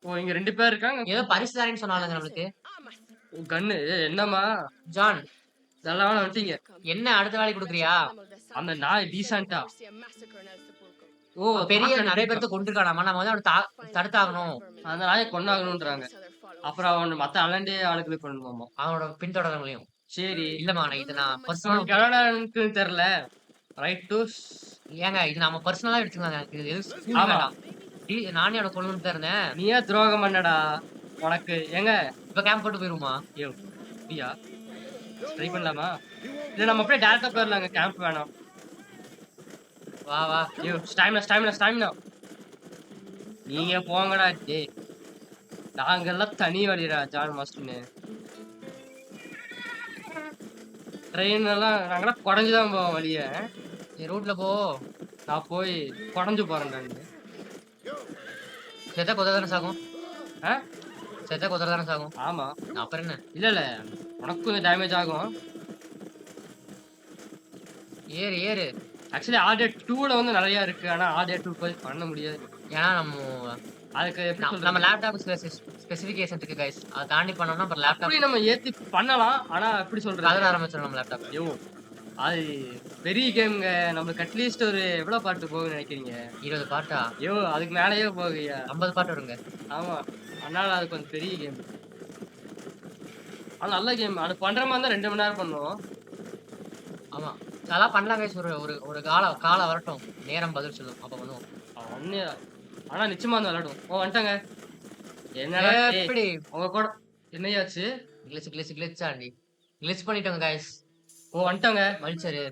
ஓ இங்க 2 பேர் இருக்காங்க. ஏதோ பரிசு தாரேன்னு சொன்னாலுங்க நம்மளுக்கு. கன்னு என்னம்மா? ஜான் நல்ல வேலை வந்துட்டீங்க. என்ன அடுத்த வேலைக்கு கொடுக்குறியா? அந்த நாய் டீசென்ட்டா. ஓ பெரிய தாக்க நிறைய இருக்கா. பேர்த்த கொண்டிருக்கானாமா. நம்ம வந்து அவனை தடுத்தாகணும். அந்த நாயை கொண்டாகணும்ன்றாங்க. அப்புறம் அவன் மத்த அலண்டே ஆளுகளுக்கு கொண்டுமாமா. அவனோட பின்தொடரங்களையும். சரி. இல்லம்மா இது நான் பர்சனல் உனக்கு எவ்வளோ நேரம்னு தெரியல. ரைட் டு ஏங்க இது நம்ம பர்சனலா எடுத்துக்கலாம். எனக்கு இது எதுவும் ஸ்கூல் ஆமா. வேண்டாம். நானே அவனை கொள்ளணும்னு தான் இருந்தேன். நீயே துரோகம் பண்ணடா. உனக்கு ஏங்க இப்ப கேம்ப் போட்டு போயிருமா? ஐயோ அப்படியா? ட்ரை பண்ணலாமா? இல்ல நம்ம அப்படியே டேரக்டா போயிடலாங்க. கேம்ப் வேணாம். வா ஐயோ ஸ்டாமினா. நீங்க போங்கடா டேய். நாங்கெல்லாம் தனி வழிடா ஜான் மாஸ்டர்னு. ட்ரெயின் எல்லாம் நாங்கெல்லாம் குறைஞ்சுதான் போவோம் வழிய. நீ ரூட்ல போ. நான் போய் குறைஞ்சு போறேன்டா. செத்த கொததானே சாகும். ஆ? செத்த கொததானே சாகும். ஆமா. அப்புறம் என்ன? இல்ல உனக்கும் கொஞ்சம் டேமேஜ் ஆகும். ஏறு ஆக்சுவலி ஆர்டே 2ல வந்து நிறைய இருக்கு. ஆனா ஆர்டே 2 போய் பண்ண முடியாது. ஏன்னா நம்ம அதுக்கு எப்படி நம்ம சொல்றது? லேப்டாப் ஸ்பெசிஃபிகேஷன் இருக்கு கைஸ். அதை தாண்டி பண்ணோம்னா அப்புறம் லேப்டாப் அப்படி நம்ம ஏத்தி பண்ணலாம். ஆனா எப்படி சொல்றது? கதற ஆரம்பிச்சிடும் நம்ம லேப்டாப். ஐயோ அது பெரிய கேம்ங்க. நம்மளுக்கு அட்லீஸ்ட் ஒரு எவ்வளவு பாட்டு போகும்னு நினைக்கிறீங்க? 20 பாட்டா? ஐயோ அதுக்கு மேலேயே போகுயா. 50 பாட்டு வருங்க. ஆமா. அதனால அது கொஞ்சம் பெரிய கேம். ஆனா நல்ல கேம். அது பண்ற மாதிரி இருந்தா 2 மணி நேரம் பண்ணுவோம். ஆமா அதெல்லாம் பண்ணலாம் கைஸ். ஒரு கால வரட்டும். நேரம் பதில் சொல்லும். அப்ப பண்ணுவோம். ஒண்ணே ஆனா நிச்சயமா வந்து விளையாடுவோம். ஓ வந்துட்டாங்க. என்னடா டேய், எப்படி உங்க கூட என்னையாச்சு? கிளிச்சாண்டி கிளிச் பண்ணிட்டோங்க கைஸ். ஓ வந்துட்டாங்க. மல்ச்சரு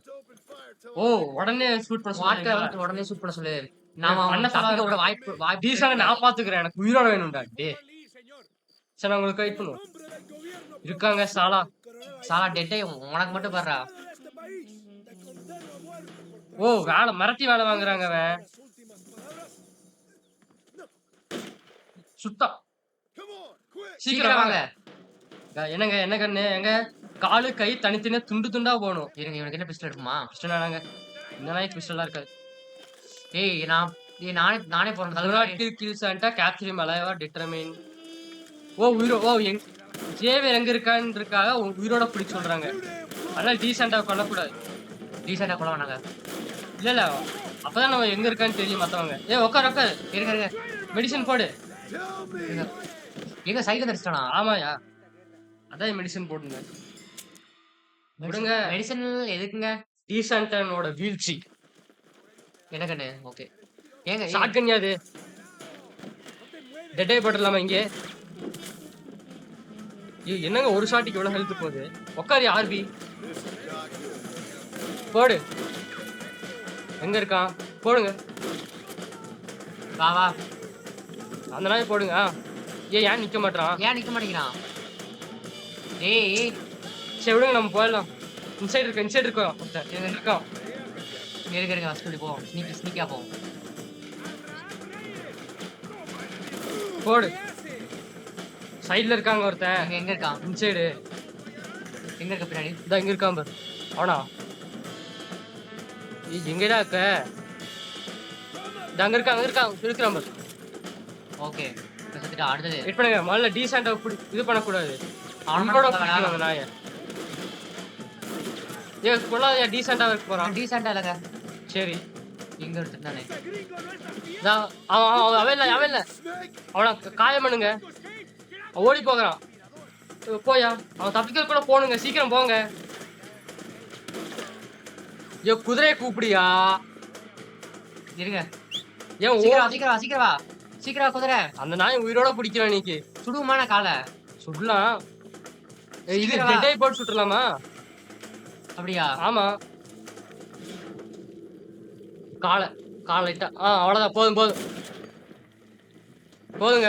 ஓ உடனே ஷூட் பண்ண சொல்றீங்களா? வாட்கர் உடனே ஷூட் பண்ண சொல்லு. நாம பண்ண அவன சொல்லாத. தப்பிக்க விட வாய்ப்பு டீசன்ட் நான் பாத்துக்கிறேன். எனக்கு உயிரோட வேணும்டா. டேய் சரி நான் உங்களுக்கு வெயிட் பண்ணுவோம். இருக்காங்க சாலா டெட்டே உனக்கு மட்டும் பாடுறா. ஓ வேலை மிரட்டி வேலை வாங்குறாங்க அவன். சுத்தம் சீக்கிரம் வாங்க. என்னங்க என்ன கண்ணு எங்க காலு கை தனித்தனியா துண்டு துண்டா போகணும். இருங்க இவனுக்கு என்ன பிஸ்டல் இருக்குமா? பிஸ்டல் வேணாங்க. இந்த நாய்க்கு பிஸ்டல்லாம் இருக்காது. நானே நானே போறேன் Do not kill Santa, capture him alive or determine. Javier எங்க இருக்கான்றதுக்காக உயிரோட பிடிக்க சொல்றாங்க. அதனால டீசென்ட்டா கொல்லக்கூடாது. டீசெண்டா கொள்ள வேணாங்க. இல்ல. அப்பதான் நம்ம எங்க இருக்கான்னு தெரியும் மத்தவங்க. உட்காரு. இருங்க. மெடிசன் போடு. எங்க சைக்கிள் அடிச்சிட்டானா? ஆமாயா. அதான் மெடிசன் போடுங்க. விடுங்க. மெடிசன் எதுக்குங்க? டீசென்ட்டனோட வீழ்ச்சி. எனக்குன்னு ஓகே. ஏங்க ஷாட்கன் அது. டெட்டே போட்டுடலாமா இங்க? என்னங்க ஒரு ஷாட்டுக்கு இவ்வளவு ஹெல்த் போகுது? உட்காரு ஆர்பி. போடு. எங்க இருக்கான்? போடுங்க. வா. அந்த நாய் போடுங்க. ஏன் நிக்க மாட்டான்? ஏன் நிக்க மாட்டேங்கிறான்? ஏய் சரி விடுங்க நம்ம போயிடலாம். இன்சைட் இருக்கோம். இருக்கான். இருங்க ஃபர்ஸ்ட் போ. ஸ்னீக்கா போ. போடு. சைடுல இருக்காங்க ஒருத்தன். எங்க இருக்கான்? இன்சைடு. எங்க இருக்க பின்னாடி? இதா இங்க இருக்கான் பாரு. அவனா? எங்கடா இருக்க? அங்க இருக்கான் பாரு. ஓகே. செத்துட்டா. அடுத்தது வெயிட் பண்ணுங்க. முதல்ல டீசென்ட்டா இது பண்ண கூடாது. அவனோட பிடிக்கணும் அந்த நாயை. கொள்ளாதயா டீசென்ட்டா இருக்க போறான். டீசெண்டா இல்லங்க. சரி. இங்க எடுத்துட்டானே. அவன் இல்ல. அவனை காயம் பண்ணுங்க. ஓடி போகிறான். போயா. அவன் தப்பிக்க கூட போனுங்க. சீக்கிரம் போங்க. குதிரையை கூப்பிடியா? இருங்க. சீக்கிரம் வா. சீக்கிரம் குதிரை. அந்த நாய் உயிரோட பிடிக்கிறான் இன்னைக்கு. சுடுமான காலை. சுடலாம். இது டெட்டை போட்டு சுட்டலாமா? அப்படியா? ஆமா. காலை லைட்டா. அவ்வளவுதான். போதுங்க.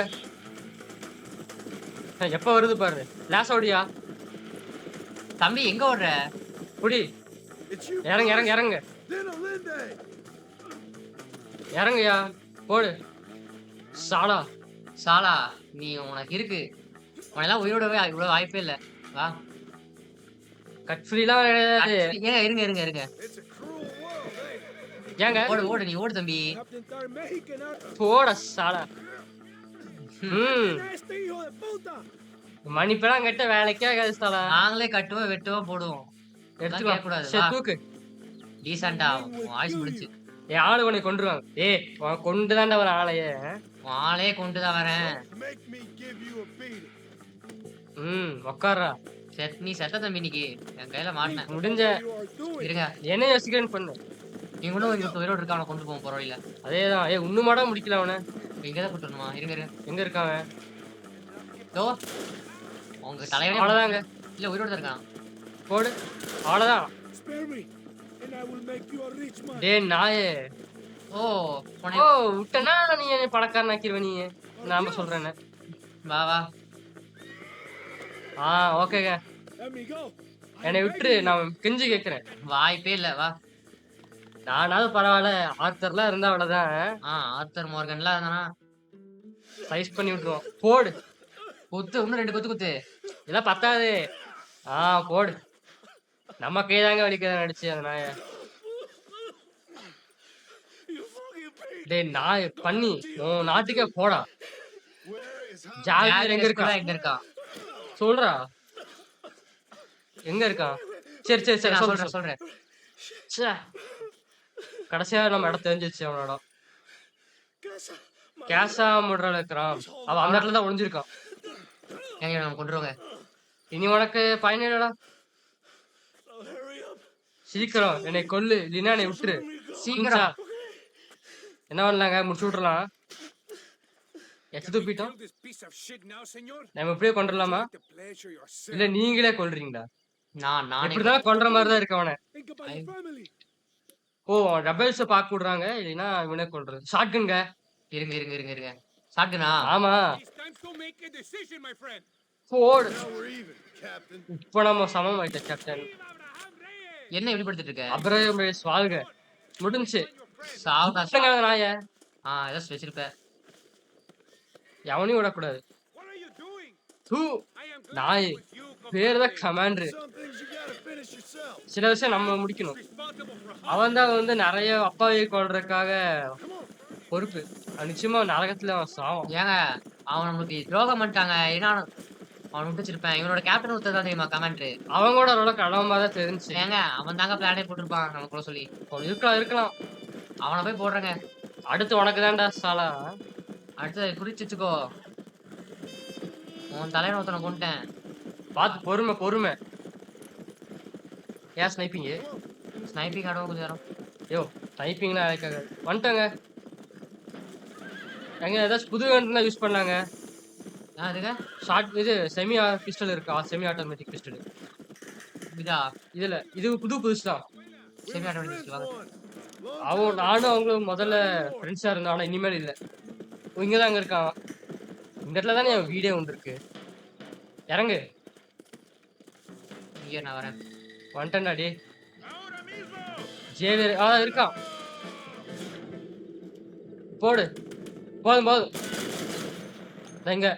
எப்ப வருது பாரு. லாஸ் ஓடியா? தம்பி எங்க ஓடுற? புடி. இறங்க. இறங்கயா. போடு. சாலா நீ உனக்கு இருக்கு. உனெல்லாம் உயிரோடவே இவ்வளவு வாய்ப்பே இல்ல. வா. கட் ஃப்ரீலாம் கிடையாது. இருங்க. ஏங்க? ஓடு நீ ஓடு தம்பி. போட சாலா. மணிப்பெல்லாம் கட்ட வேலைக்கே ஆகாது சாலா. நாங்களே கட்டுவோம் வெட்டுவோம் போடுவோம். எடுத்துக்கலாம் கூடாது. தூக்கு. டீசெண்டா வாய்ஸ் முடிச்சு. ஆளு உன்னை கொண்டுருவாங்க. கொண்டுதான்டா ஒரு ஆளையே. ஆளே கொண்டுதான் வரேன். உக்காரா. நீ செத்த தம்பி இன்னைக்கு என் கையில மாட்டின. முடிஞ்ச. இருங்க. என்ன யோசிக்கிறேன்னு பண்ணு. நீ இன்னும் இங்க உயிரோடு இருக்க. அவனை கொண்டு போவோம் பரவாயில்ல. அதேதான். இன்னும் மாடா முடிக்கல அவனை. இங்கதான் கூட்டணுமா? இருங்க. எங்க இருக்காங்க? உங்க தலைவனே. அவ்வளவுதாங்க. இல்ல உயிரோடு தான் இருக்கான். போடு. அவ்வளவுதான். நாயே. விட்டனா நீ பணக்காரன் ஆக்கிருவ. நீ நாம சொல்றேன்னு. வா. ஓகேங்க. என்னை விட்டுரு. நான் கெஞ்சி கேக்குறேன். வாய்ப்பே இல்ல. வா. நானாவது பரவாயில்ல. ஆர்த்தர்லாம் இருந்தா அவ்வளவுதான். ஆர்த்தர் மோர்கன்லாம் இருந்தானா சைஸ் பண்ணி விட்டுருவோம். போடு. இன்னும் 2 குத்து. இதெல்லாம் பத்தாது. போடு. நம்ம கைதாங்க வலிக்கதான் நடிச்சு அந்த நாய. நாய் பண்ணி உன் நாட்டுக்கே போடா. ஜாகிரதை எங்க இருக்கா? சொல்றா. எங்க இருக்கான்? சரி சொல்றேன். கடைசியா நம்ம இடம் தெரிஞ்சிச்சு. அவனோட கேசா முடுறல இருக்கிறான். அவன் அந்த இடத்துல தான் ஒளிஞ்சிருக்கான். நம்ம கொண்டுருவாங்க. இனி உனக்கு பயனிடா. சீக்கிரம் என்னை கொல்லு. இல்லைன்னா என்னை விட்டுரு. சீக்கிரம். என்ன பண்ணலாங்க? முடிச்சு விட்டுறலாம். தூப்பிட்டோம். நம்ம இப்படியே கொண்டுடலாமா? இல்ல நீங்களே கொல்றீங்களா? நான் இப்படிதான் கொல்ற மாதிரிதான் இருக்கு அவனை. ரபல்ஸ் பாக்க விடுறாங்க. இல்லைன்னா இவனே கொல்றது. ஷாட்கன்ங்க. இருங்க. ஷாட்கனா? ஆமா. போடு. இப்ப நம்ம சமம் ஆயிட்ட கேப்டன். என்ன இப்படி படுத்துட்டு இருக்க? அப்புறம் வாழ்க முடிஞ்சு. சாவுங்க நாய. ஏதோ வச்சிருப்ப. எவனையும் விடக்கூடாது. நாய் பேருதான் கமாண்டர். சில விஷயம் நம்ம முடிக்கணும். அவன் தான் வந்து நிறைய அப்பாவியை கொல்றதுக்காக பொறுப்பு. நிச்சயமா நரகத்துல அவன் சாவான். ஏங்க அவன் நம்மளுக்கு துரோகம் பண்ணிட்டாங்க. ஏன்னா அவன விட்டு வச்சிருப்பேன். இவனோட கேப்டன் ஒருத்தர் தான் தெரியுமா கமாண்டரு? அவன் கூட ஓரளவுக்கு அளவமா தான் தெரிஞ்சுச்சு. ஏங்க அவன் தாங்க பிளானே போட்டிருப்பான் நம்ம கூட சொல்லி. இருக்கலாம் இருக்கலாம். அவன போய் போடுறேங்க. அடுத்து உனக்கு தான்டா சாலா. அடுத்தது குறிச்சு வச்சுக்கோ. உன் தலைவன் ஒருத்தனை கொன்னுட்டேன். பார்த்து பொறுமை பொறுமை. ஏன் ஸ்னைப்பிங்கு? ஸ்னைப்பிங் ஆடுவோம் கொஞ்சம் நேரம். யோ ஸ்னைப்பிங்லாம் அழைக்காது. வந்துட்டாங்க. எங்க ஏதாச்சும் புது கன்லாம் யூஸ் பண்ணாங்க. அதுங்க ஷார்ட் இது செமி பிஸ்டல் இருக்கா? Semi automatic pistol. இதா இதுல இது புதுசு தான். செமி ஆட்டோமேட்டிக் வாங்க. நானும் அவங்களும் முதல்ல ஃப்ரெண்ட்ஸா இருந்தோம். ஆனா இனிமேல் இல்ல. இங்க தான் அங்க இருக்கான். இந்த இடத்துல தானே என் வீடே ஒன்று இருக்கு. இறங்கு. இங்க நான் வரேன். வந்துட்டேன்டா டே. ஜேவியர் இருக்கான். போடு. போதும் போதும். இங்க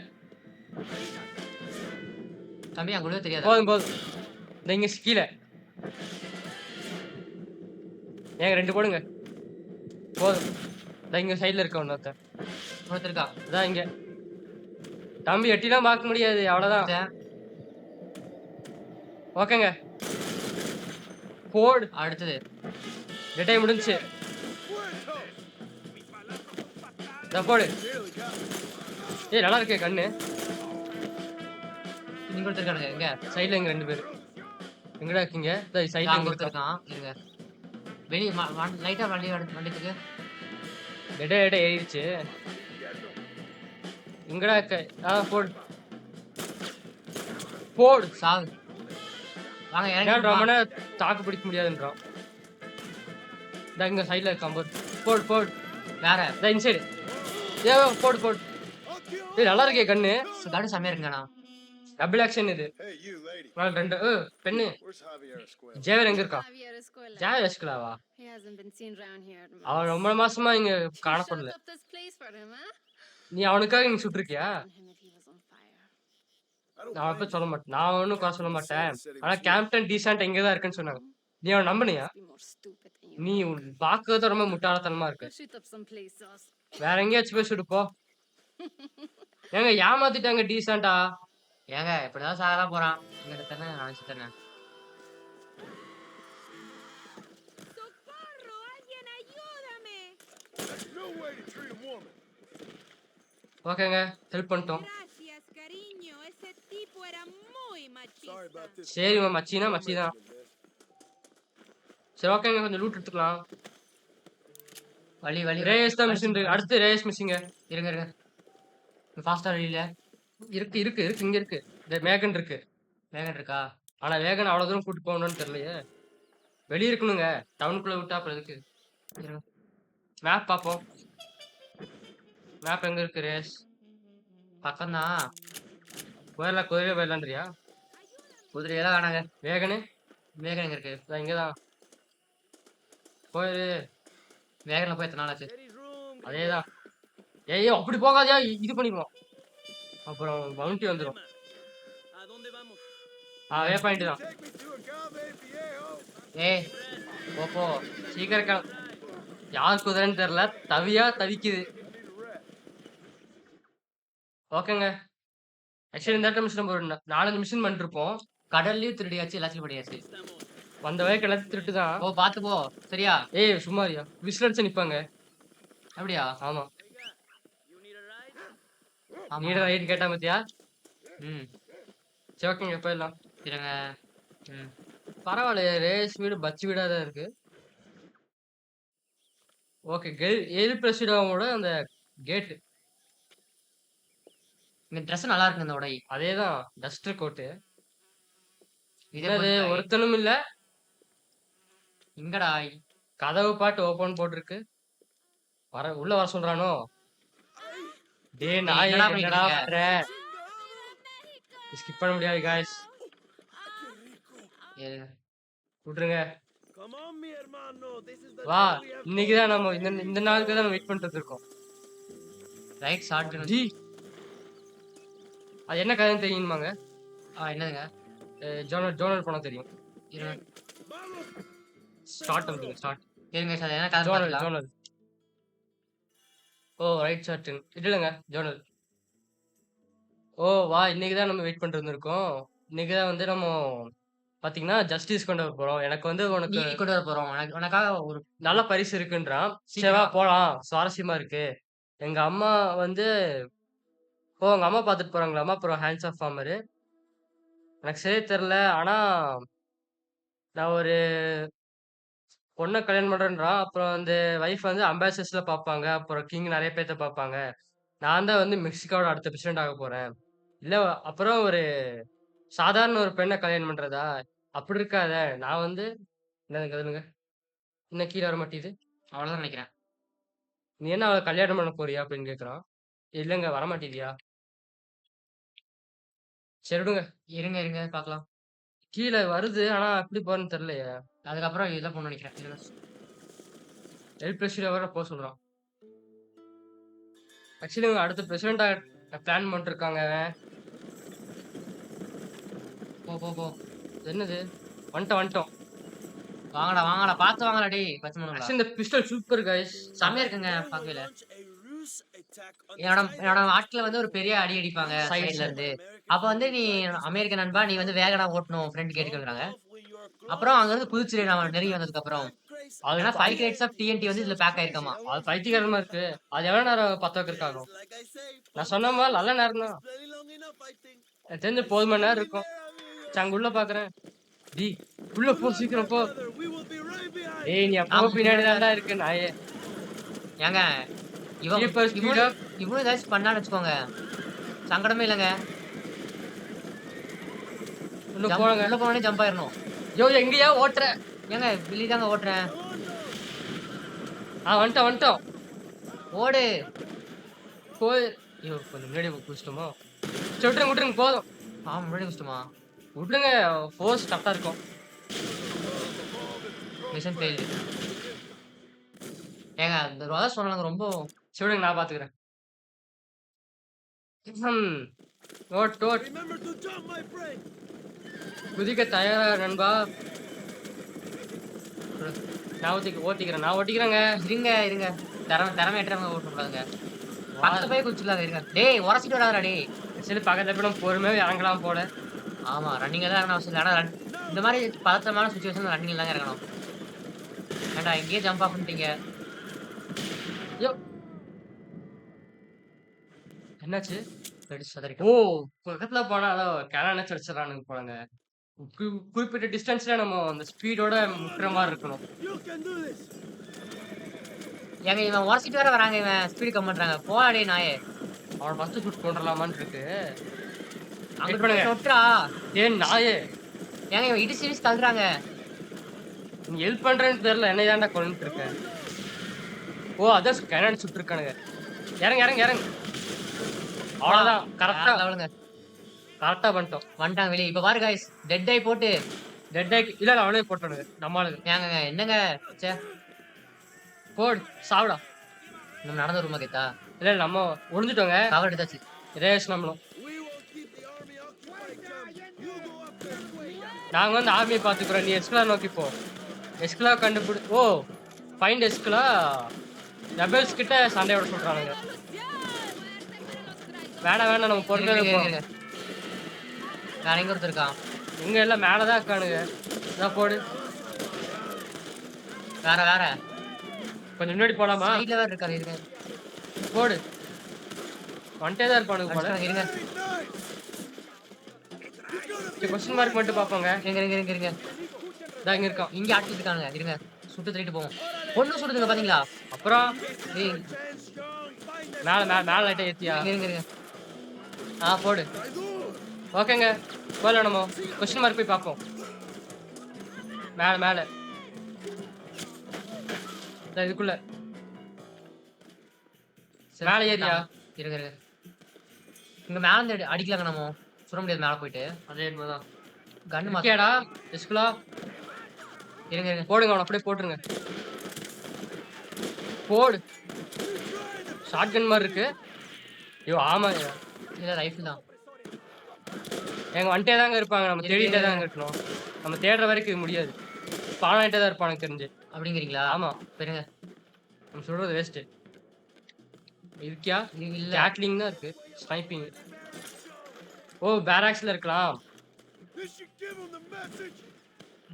தம்பி அங்க கூட தெரியாது. போதும் போதும். இங்க கீழே. ஏங்க 2 போடுங்க. போதும். இங்க சைடுல இருக்க ஒருத்தன். ஒருத்தர் இருக்கா. அதான் இங்க. தம்பி எட்டிலாம் பார்க்க முடியாது. அவ்வளவுதான். ஓகேங்க. போடு. அடுத்தது. டேட்டை முடிஞ்சுச்சு. போடு. ஏய் நல்லா இருக்கே கண்ணு. நீங்க ஒருத்தர் இருக்கானுங்க. எங்க? சைடுல இங்க 2 பேர். எங்கடா இருக்கீங்க? சைடுல அங்க இங்க ஒருத்தர் இருக்கான். இருங்க. வெளிய லைட்டா வண்டிக்கு. டேட்டை ஏறிடுச்சு. எங்கடா இருக்க? போடு. போடு. சாவு. வாங்க ஏன் இறங்கி ரொம்ப நேரம் தாக்கு பிடிக்க முடியாதுன்றான். இங்க சைடுல இருக்கான் போடு. போடு போடு. வேற. இந்த சைடு. போடு போடு. ஏய் நல்லா இருக்கே கண்ணு. கண்ணு செமையா இருக்குங்கண்ணா. டபுள் ஆக்ஷன் இது. நாள் 2 பெண்ணு. ஜேவர் எங்க இருக்கா? ஜேவர் எஸ்கலாவா? அவன் ரொம்ப மாசமா இங்க காணப்படல. நீ அவனுக்காக நீ சுட்டிருக்கியா? நான் அப்ப சொல்ல மாட்டேன். நான் ஒன்னும் குறை சொல்ல மாட்டேன். ஆனா கேப்டன் டீசன்ட் இங்கதான் இருக்குன்னு சொன்னாங்க. நீ அவன் நம்பினியா? நீ பாக்குறது ரொம்ப முட்டாளத்தனமா இருக்கு. வேற எங்கேயாச்சும் போய் சுடுப்போ. ஏங்க ஏமாத்திட்டாங்க டீசன்டா. ஏங்க இப்படிதான் சாகலாம் போறான். இங்க தானே நினைச்சு தானே. ஓகேங்க ஹெல்ப் பண்ணிட்டோம். சரி மச்சினா மச்சிதான். சரி ஓகேங்க கொஞ்சம் லூட் எடுத்துக்கலாம். வழி வழி ரேஸ் தான் மிஷின் இருக்கு. அடுத்து ரேஸ் மிஷிங்க. இருங்க இருங்க. ஃபாஸ்டா வழியில இருக்கு இருக்கு இருக்கு இங்க இருக்கு. மேகன் இருக்கு. வேகன் இருக்கா? ஆனா வேகன் அவ்வளவு தூரம் கூட்டு போகணும்னு தெரியலையே. வெளிய இருக்கணுங்க. டவுனுக்குள்ள விட்டா அப்புறம் எதுக்கு? மேப் பாப்போம். மேப் எங்க இருக்கு? ரேஸ் பக்கம் தான். போயிடலாம். குதிரை போயிடலான்றியா? குதிரையெல்லாம் வேணாங்க. வேகனு வேகன் எங்க இருக்கு? இங்கதான் போயிரு. வேகன்ல போய் எத்தனை நாள் ஆச்சு? அதேதான். ஏய் அப்படி போகாதியா. இது பண்ணிடுவோம். அப்புறம் பவுண்டி வந்துடும். வே பாயிண்ட் தான். ஏய் போ சீக்கிரம் யார் குதிரைன்னு தெரியல. தவியா தவிக்குது. ஓகேங்க. ஆக்சுவலி இந்த மிஷின் நம்ம ஒரு 4 மிஷின் பண்ணிருப்போம். கடல்லையும் திருடியாச்சு, எல்லாத்தையும் பண்ணியாச்சு. வந்த வரைக்கும் எல்லாத்தையும் திருட்டு தான். ஓ பாத்து போ. சரியா? ஏய் சும்மாரியா விசில் அடிச்சு நிப்பாங்க. அப்படியா? ஆமா. நீட ரைட் கேட்டா பாத்தியா? சரி ஓகேங்க போயிடலாம். இருங்க. பரவாயில்ல. ரேஸ் வீடு பச்சு வீடா தான் இருக்கு. ஓகே எல் பிரசிடோட அந்த கேட். இந்த ட்ரெஸ் நல்லா இருக்கு. இந்த உடை அதேதான். டஸ்டர் கோட்டு. இது ஒருத்தனும் இல்ல. இங்கடா கதவு பாட்டு ஓபன் போட்டிருக்கு. உள்ள வர சொல்றானோ? டே நாய் என்னடா பண்ற? ஸ்கிப் பண்ண முடியாது गाइस. விட்டுருங்க. வா இன்னைக்கு தான் நம்ம இந்த நாளுக்கு தான் வெயிட் பண்ணிட்டு இருக்கோம். ரைட் ஷாட் ஜி அது என்ன கதைன்னு தெரியுமாங்க? என்னதுங்க? ஜோனர் போனா தெரியும். ஸ்டார்ட் அமுக்குங்க ஸ்டார்ட். இருங்க சார் என்ன கதை ஜோனல் பார்க்கலாம். ஜோனல். ஓ ரைட் ஷாட் இல்லங்க ஜோனல். ஓ வா இன்னைக்கு தான் நம்ம வெயிட் பண்ணிட்டு இருந்திருக்கோம். இன்னைக்கு தான் வந்து நம்ம பாத்தீங்கன்னா ஜஸ்டிஸ் கொண்டு வர போறோம். எனக்கு வந்து உனக்கு நீதி கொண்டு வர போறோம். உனக்காக ஒரு நல்ல பரிசு இருக்குன்றான். சரி வா சீக்கிரம் போலாம். சுவாரஸ்யமா இருக்கு. எங்க அம்மா வந்து உங்க அம்மா பாத்துட்டு போறாங்களாமா. அப்புறம் ஹேண்ட்ஸ் ஆஃப் ஃபார்மரு. எனக்கு சரியா தெரியல. ஆனா நான் ஒரு பொண்ண கல்யாணம் பண்றேன்றான். அப்புறம் வந்து வைஃப் வந்து அம்பாசிடர்ஸ்ல பாப்பாங்க. அப்புறம் கிங் நெறைய பேத்த பாப்பாங்க. நான் தான் வந்து மெக்சிகோவோட அடுத்த பிரசிடென்ட் ஆக போறேன். இல்ல அப்புறம் ஒரு சாதாரண ஒரு பெண்ண கல்யாணம் பண்றதா? அப்படி இருக்காத. நான் வந்து என்னதுங்க சொல்லுங்க. என்ன கீழ வர மாட்டேங்குது. அவ்வளவுதான் நினைக்கிறேன். "நீ என்ன அவள கல்யாணம் பண்ண போறியா?" அப்படின்னு கேட்குறான். "இல்லங்க வரமாட்டேங்குதியா?" சரி விடுங்க. இருங்க இருங்க பார்க்கலாம். கீழ வருது. ஆனா எப்படி போறதுன்னு தெரியலையே. அதுக்கப்புறம் இதெல்லாம் போகணும்னு நினைக்கிறேன். இருங்க. எல் பிரசிடென்ட் வேற போ சொல்றான். ஆக்சுவலி இவங்க அடுத்த பிரசிடென்ட்டா பிளான் பண்ணிருக்காங்க. போ போ போ. என்னது? வந்துட்டோம். வாங்கடா வாங்கடா பார்த்து வாங்கடா டேய் பச்சை ஆக்சுவலி இந்த பிஸ்டல் சூப்பர் கைஸ். செம்மையா இருக்குங்க பார்க்கல. என்னோட ஆட்கள வந்து ஒரு பெரிய அடி அடிப்பாங்க சைடுல. சைடுல இருந்து. அப்ப வந்து நீ அமெரிக்க நண்பா நீ வந்து வேகடா ஓட்டணும் ஃப்ரெண்ட் கேட்டுக்கோங்கறாங்க. அப்புறம் அங்க இருந்து குதிச்சிரு நான் நெருங்கி வந்ததுக்கு அப்புறம். அது ஏன்னா 5 கிரேட்ஸ் ஆஃப் டிஎன்டி வந்து இதுல பேக் ஆயிருக்காமா. அது பைத்தியக்காரமா இருக்கு. அது எவ்வளவு நேரம் பத்த வைக்கிறதுக்காகும்? நான் சொன்ன மாதிரி நல்ல நேரம் தான். எனக்கு தெரிஞ்சு போதும் மணி நேரம் இருக்கும். சரி, அங்க உள்ள பாக்குறேன். டேய் உள்ள போ சீக்கிரம் போ. டேய் நீ அப்போ பின்னாடி தான்டா இருக்கு நாயே. ஏங்க இவன் Keep us speed இவனும் up. இவனும் ஏதாச்சும் பண்ணான்னு வச்சுக்கோங்க. சங்கடமே இல்லங்க. உள்ள போங்க. உள்ள போனோனே ஜம்ப் ஆயிரணும். யோ எங்கயா ஓட்டுற? ஏங்க வில்லி தாங்க ஓட்டுறேன். வந்துட்டோம். ஓடு. போய் ஐயோ கொஞ்சம் முன்னாடி குடிச்சிட்டோமோ. சரி விட்டுருங்க போதும். முன்னாடி குடிச்சிட்டுமா? விட்டுருங்க ஃபோர்ஸ் கரெக்டா இருக்கும். Mission fail. ஏங்க இந்த ரோதா சொன்னாங்க ரொம்ப சரி விடுங்க நான் பாத்துக்கிறேன். ஓட் குதிக்க தயாரா நண்பா. நான் ஓட்டிக்கிறேங்க. இருங்க. திறமை ஏற்றவங்க ஓட்டக்கூடாதுங்க. பக்கத்துல போய் குதிச்சுக்கலாங்க இருங்க. டேய் உரசிட்டு வராதடா டேய். சரி பக்கத்துல போய் நம்ம பொறுமையா இறங்கலாம் போல. ஆமா ரன்னிங்ல தான் இறங்கணும் அவசியம் இல்ல. ஆனா இந்த மாதிரி பதற்றமான சுச்சுவேஷன்ல ரன்னிங்ல தாங்க இறங்கணும். ஏன்டா இங்கேயே ஜம்ப் ஆஃப் பண்ணிட்டீங்க. ஐயோ என்னாச்சு? வெடிச்சு ஓ சதறிட்டோம். பக்கத்துல போனா அதோ கேனான அடிச்சிடறானுங்க போலங்க. குறிப்பிட்ட டிஸ்டன்ஸ்ல நம்ம அந்த ஸ்பீடோட முட்டுற மாதிரி இருக்கணும். ஏங்க இவன் உரசிட்டு வேற வராங்க. இவன் ஸ்பீடு கம் பண்றாங்க. போடா டேய் நாயே. அவனை ஃபர்ஸ்ட் ஷூட் கொண்டுடலாமான்னு இருக்கு. அங்க வெயிட் பண்ணுங்க. தொட்டுறா. ஏன் நாயே ஏங்க இவன் இடிச்சு தள்ளுறாங்க. நீ ஹெல்ப் பண்றேன்னு தெரியல என்னை தான்டா கொண்டுட்டு இருக்க. ஓ அதான் கேனான் சுட்டு இருக்கானுங்க. இறங்க. அவ்வளவுதான் கரெக்டா பண்ணிட்டோம். வந்துட்டாங்க வெளியே. இப்ப பாரு guys டெட் ஐ போட்டு டெட் ஆகி இல்ல அவனே போட்டானுங்க நம்ம ஆளுங்க. ஏங்க என்னங்க ச்சே போடு சாவுடா. நம்ம நடந்து வருமா கேத்தா இல்ல நம்ம ஒளிஞ்சிட்டோங்க. கவர் எடுத்தாச்சு. ரேஸ் நம்மளும் நாங்க வந்து ஆர்மியை பாத்துக்கிறோம். நீ எஸ்கலா நோக்கி போ. எஸ்கலா கண்டுபிடி. ஓ ஃபைண்ட் எஸ்கலா ரெபல்ஸ் கிட்ட சண்டையோட சொல்றானுங்க. வேணாம் நம்ம பொறுமையா இருப்போம். வேற எங்க ஒருத்தர் இருக்கான். எங்க எல்லாம் மேலதான் இருக்கானுங்க. இதான் போடு. வேற கொஞ்சம் முன்னாடி போலாமா? சைடுல வேற இருக்காரு. இருங்க போடு. வந்துட்டே தான் இருப்பானுங்க போல. இருங்க கொஸ்டின் மார்க் மட்டும் பாப்போங்க. இருங்க இதான் இங்க இருக்கான். இங்க ஆட்டிட்டு இருக்கானுங்க. இருங்க சுட்டு தள்ளிட்டு போவோம். ஒண்ணு சுடுதுங்க பாத்தீங்களா? அப்புறம் ஏய் மேல லைட்டா ஏத்தியா? இருங்க போடு. ஓகேங்க போலாம் நம்ம கொஸ்டின் மார்க் போய் பார்ப்போம். மேல இதுக்குள்ள மேல ஏரியா. இருங்க இங்க மேல இருந்து அடிக்கலாங்க. நம்ம சுட முடியாது மேல போயிட்டு. அதே என்னதான் கன் மாத்தியாடா எஸ்குலா. இருங்க போடுங்க அவனை அப்படியே போட்டுருங்க. போடு. ஷாட்கன் மாதிரி இருக்கு. ஐயோ ஆமா இல்ல ரைஃபிள் தான். எங்க வந்துட்டே தாங்க இருப்பாங்க. நம்ம தேடிட்டே தாங்க இருக்கணும். நம்ம தேடுற வரைக்கும் இது முடியாது. ஸ்பான் ஆயிட்டே தான் இருப்பான் எனக்கு தெரிஞ்சு. அப்படிங்கிறீங்களா? ஆமா. இருங்க. நம்ம சொல்றது வேஸ்ட். இருக்கியா? இல்ல. கேட்லிங் தான் இருக்கு. ஸ்னைப்பிங். ஓ பேராக்ஸ்ல இருக்கலாம்.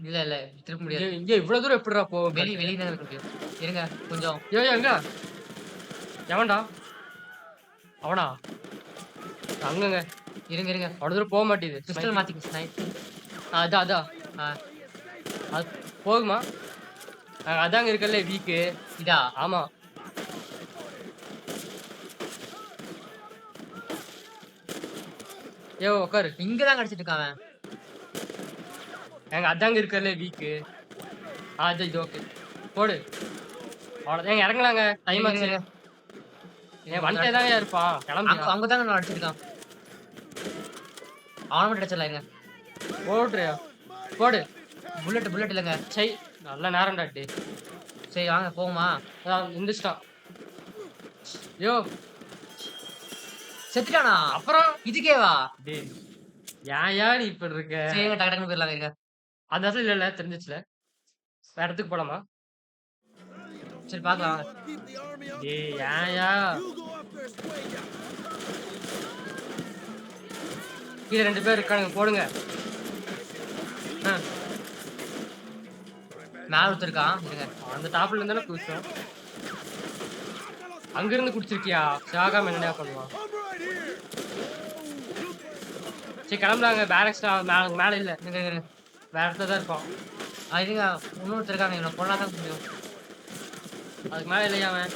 இல்ல. திருப்ப முடியாது. இங்க இவ்வளவு தூரம் எப்படிடா போகும்? வெளிய தான் இருக்க முடியும். இருங்க கொஞ்சம். எங்க? எவன்டா? அவனா? அங்கங்க. இருங்க. அவ்வளவு தூரம் போக மாட்டேங்குது. கிறிஸ்டல் மாத்திக்க ஸ்னைப். அதான். ஆ அது போகுமா? அதாங்க இருக்கல்ல வீக்கு. இதா? ஆமா. உட்காரு. இங்க தான் கடிச்சிட்டு இருக்கான் அவன். அதாங்க இருக்கல்ல வீக்கு. அது இது ஓகே. போடு. அவ்வளோதான் இறங்கலாங்க. டைம் ஆச்சு. வந்துட்டே தாங்க இருப்பான். கிளம்பி அங்க தாங்க நான் அடிச்சிருக்கான். அவன மட்டும் அடிச்சிடலாம் இருங்க. போடுறியா? போடு. புல்லட் இல்லங்க. சை நல்ல நேரம்டா டே. சரி வாங்க போகுமா? எந்திரிச்சிட்டான். யோ செத்துட்டானா? அப்புறம் இதுக்கேவா? டேய் ஏன் நீ இப்படி இருக்க? சரிங்க டக்கு போயிடலாம் இருங்க. அந்த இடத்துல இல்ல தெரிஞ்சிச்சுல. வேற இடத்துக்கு போலாமா? சரி பார்க்கலாம் வாங்க. டேய் ஏன்யா? கீழ 2 பேர் இருக்கானுங்க போடுங்க. மேல ஒருத்தர் இருக்கான். இருங்க. அந்த டாப்ல இருந்து தானே குதிச்சோம். அங்க இருந்து குடிச்சிருக்கியா? சாகாம என்னடா பண்ணுவான்? சரி கிளம்புறாங்க. பேரக்ஸ் மேல இல்ல. இருங்க. வேற இடத்துல தான் இருப்பான். இருங்க இன்னொருத்தர் இருக்காங்க. இவனை கொல்லா தான் முடியும். அதுக்கு மேல இல்லையா அவன்?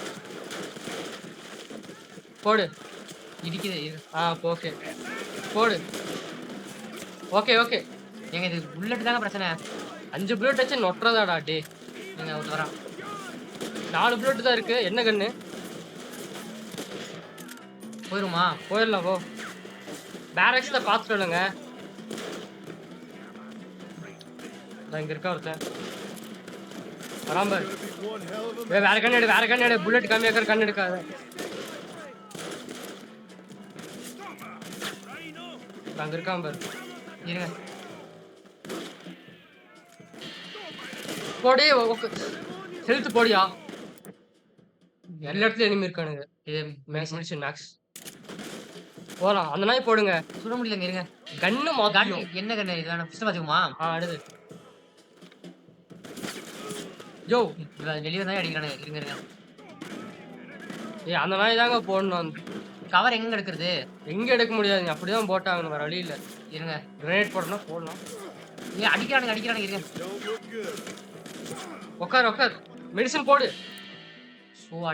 போடு. இடிக்குது. இரு. ஓகே. போடு. ஓகே. ஏங்க இது புல்லட் தாங்க பிரச்சனை. 5 புல்லட் வச்சு நொட்டுறதாடா டே. நீங்க ஒருத்தர் வரான். 4 புல்லட் தான் இருக்கு. என்ன கண்ணு? போயிருமா? போயிடலாம் போ. பேரக்ஸ்ல பாத்துட்டு இல்லைங்க. இங்க இருக்கா ஒருத்தன். வராம்பர். வேற கண்ணு எடு. புல்லட் கம்மியா இருக்கிற கண்ணு எடுக்காத. அங்க இருக்கான் பாரு. இருங்க. போடி. ஹெல்த் போடியா. எல்லா இடத்துலயும் எனிமி இருக்கானுங்க. இது மெடிசன் மேக்ஸ். போலாம். அந்த நாய் போடுங்க. சுட முடியலங்க. இருங்க. கன்னு கன் மாத்தியும். என்ன கண்ணு? இதான பிஸ்டல் பாத்துக்குமா? அடுது. யோ வெளிய தான் அடிக்கிறானுங்க. இருங்க. அந்த நாய் தாங்க போடணும். கவர் எங்க எடுக்கிறது? எங்க எடுக்க முடியாது. அப்படிதான் போட்டாங்க. வேற வழி இல்ல. இருங்க. கிரேனேட் போடணும் போடலாம். அடிக்கிறானுங்க. இருங்க. உட்கார். மெடிசன் போடு.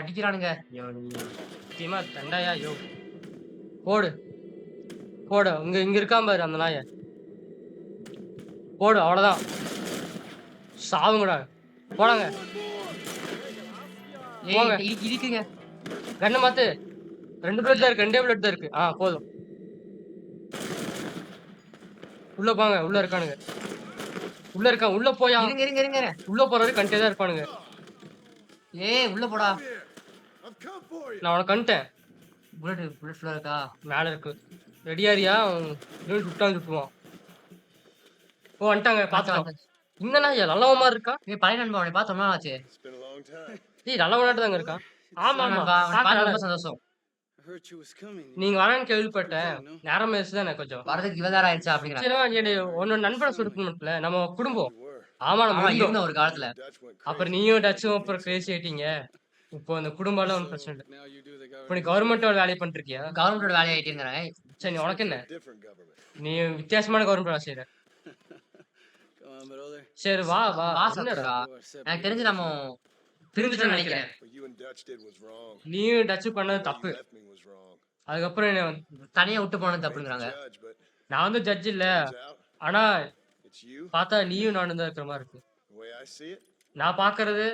அடிக்கிறானுங்க. சத்தியமா தண்டாயா. போடு. இங்க இருக்கான் பாரு அந்த நாய. போடு. அவ்வளவுதான். சாவுங்கடா. போடாங்க. இருக்குங்க. கண்ணை மாத்து. 2 புல்லட் தான் இருக்கு. 2 புல்லட் தான் இருக்கு. போதும். உள்ள போங்க. உள்ள இருக்கானுங்க. உள்ள போயா. இருங்க. உள்ள போற வரைக்கும் கண்டே தான் இருப்பானுங்க. உள்ள போடா. நான் அவனை கண்டேன். புல்லட் ஃபுல்லா இருக்கா? மேல இருக்கு. ரெடியாரியா? சுட்டுவான். வந்துட்டாங்க. பாத்துக்கலாம். இந்த நாய் நல்லவ மாதிரி இருக்கா? பழைய நண்பா அவனை பார்த்து ரொம்ப நாள் ஆச்சு. நல்லவனாட்டு தாங்க இருக்கான். ஆமா. ரொம்ப சந்தோஷம். நீங்க வரேன்னு கேள்விப்பட்டேன். நேரம் தானே கொஞ்சம் வரதுக்கு 20,000 ஆயிடுச்சா அப்படிங்கிற. உன்னோட நண்பனை சுருக்கணும்ல. நம்ம குடும்பம். ஆமா நம்ம இருந்தோம் ஒரு காலத்துல. அப்புறம் நீயும் டச்சும் அப்புறம் கிரேசி ஆயிட்டீங்க. இப்போ அந்த குடும்பம் எல்லாம் ஒன்றும் பிரச்சனை இல்லை. இப்போ நீ கவர்மெண்டோட வேலையை பண்ணிட்டு இருக்கியா? கவர்மெண்டோட வேலையை ஆயிட்டீங்க. சரி உனக்கு என்ன? நீ வித்தியாசமான கவர்மெண்ட் வேலை செய்யற. சரி வா. எனக்கு தெரிஞ்சு நம்ம பிரிஞ்சுட்டோம்னு நினைக்கிறேன். நீயும் டச்சு பண்ணது தப்பு. அதுக்கப்புறம் என்ன தனியா விட்டு போனது தப்புங்கிறாங்க. நான் வந்து ஜட்ஜ் இல்ல. ஆனா பார்த்தா நீயும் நானும் தான் இருக்கிற மாதிரி இருக்கு. நான் பாக்குறது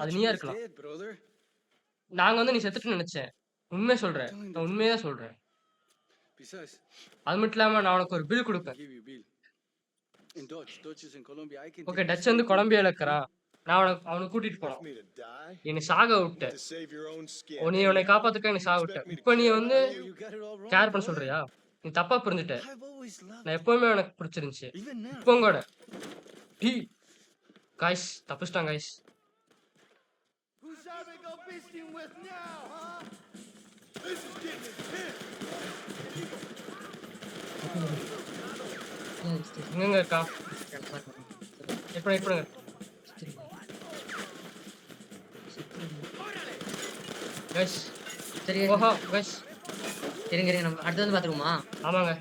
அது நீயா இருக்கலாம். நாங்க வந்து நீ செத்துட்டு நினைச்சேன். உண்மையை சொல்றேன். நான் உண்மையா சொல்றேன். அது மட்டும் இல்லாம நான் உனக்கு ஒரு பில் கொடுப்பேன். ஓகே டச் வந்து கொலம்பியால இருக்கிறான். நான் அவனை கூட்டிட்டு போனோம். என்னை சாக விட்ட. நீ உன்னை காப்பாத்துக்க என்னை சாக விட்ட. இப்ப நீ வந்து கேர் பண்ண சொல்றியா? நீ தப்பா புரிஞ்சுட்ட. நான் எப்பவுமே எனக்கு பிடிச்சிருந்துச்சு. இப்போ கூட காய்ஸ் தப்பிச்சிட்டான் காய்ஸ். எங்கங்க இருக்கான்? வெயிட் பண்ணுங்க. கைஸ் சரி ஓஹோ கைஸ். இருங்க இருங்க நம்ம அடுத்து வந்து பார்த்துருவோமா? ஆமாங்க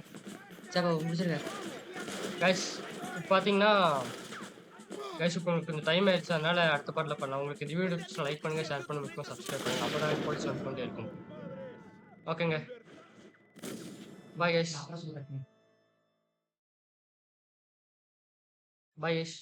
சரி அப்ப முடிச்சிருங்க. கைஸ். இப்போ பார்த்தீங்கன்னா கைஸ் இப்போ உங்களுக்கு இந்த டைம் ஆயிடுச்சு, அதனால அடுத்த பாட்டில் பண்ணலாம். உங்களுக்கு இந்த வீடியோ பிடிச்சா லைக் பண்ணுங்க, ஷேர் பண்ணுங்க, முக்கியமாக சப்ஸ்கிரைப் பண்ணுங்க. அப்போ தான் போலீஸ் வந்து கொண்டே இருக்கும். ஓகேங்க, பாய் கைஸ். நான் அப்புறம் சொல்றேன். Bye guys.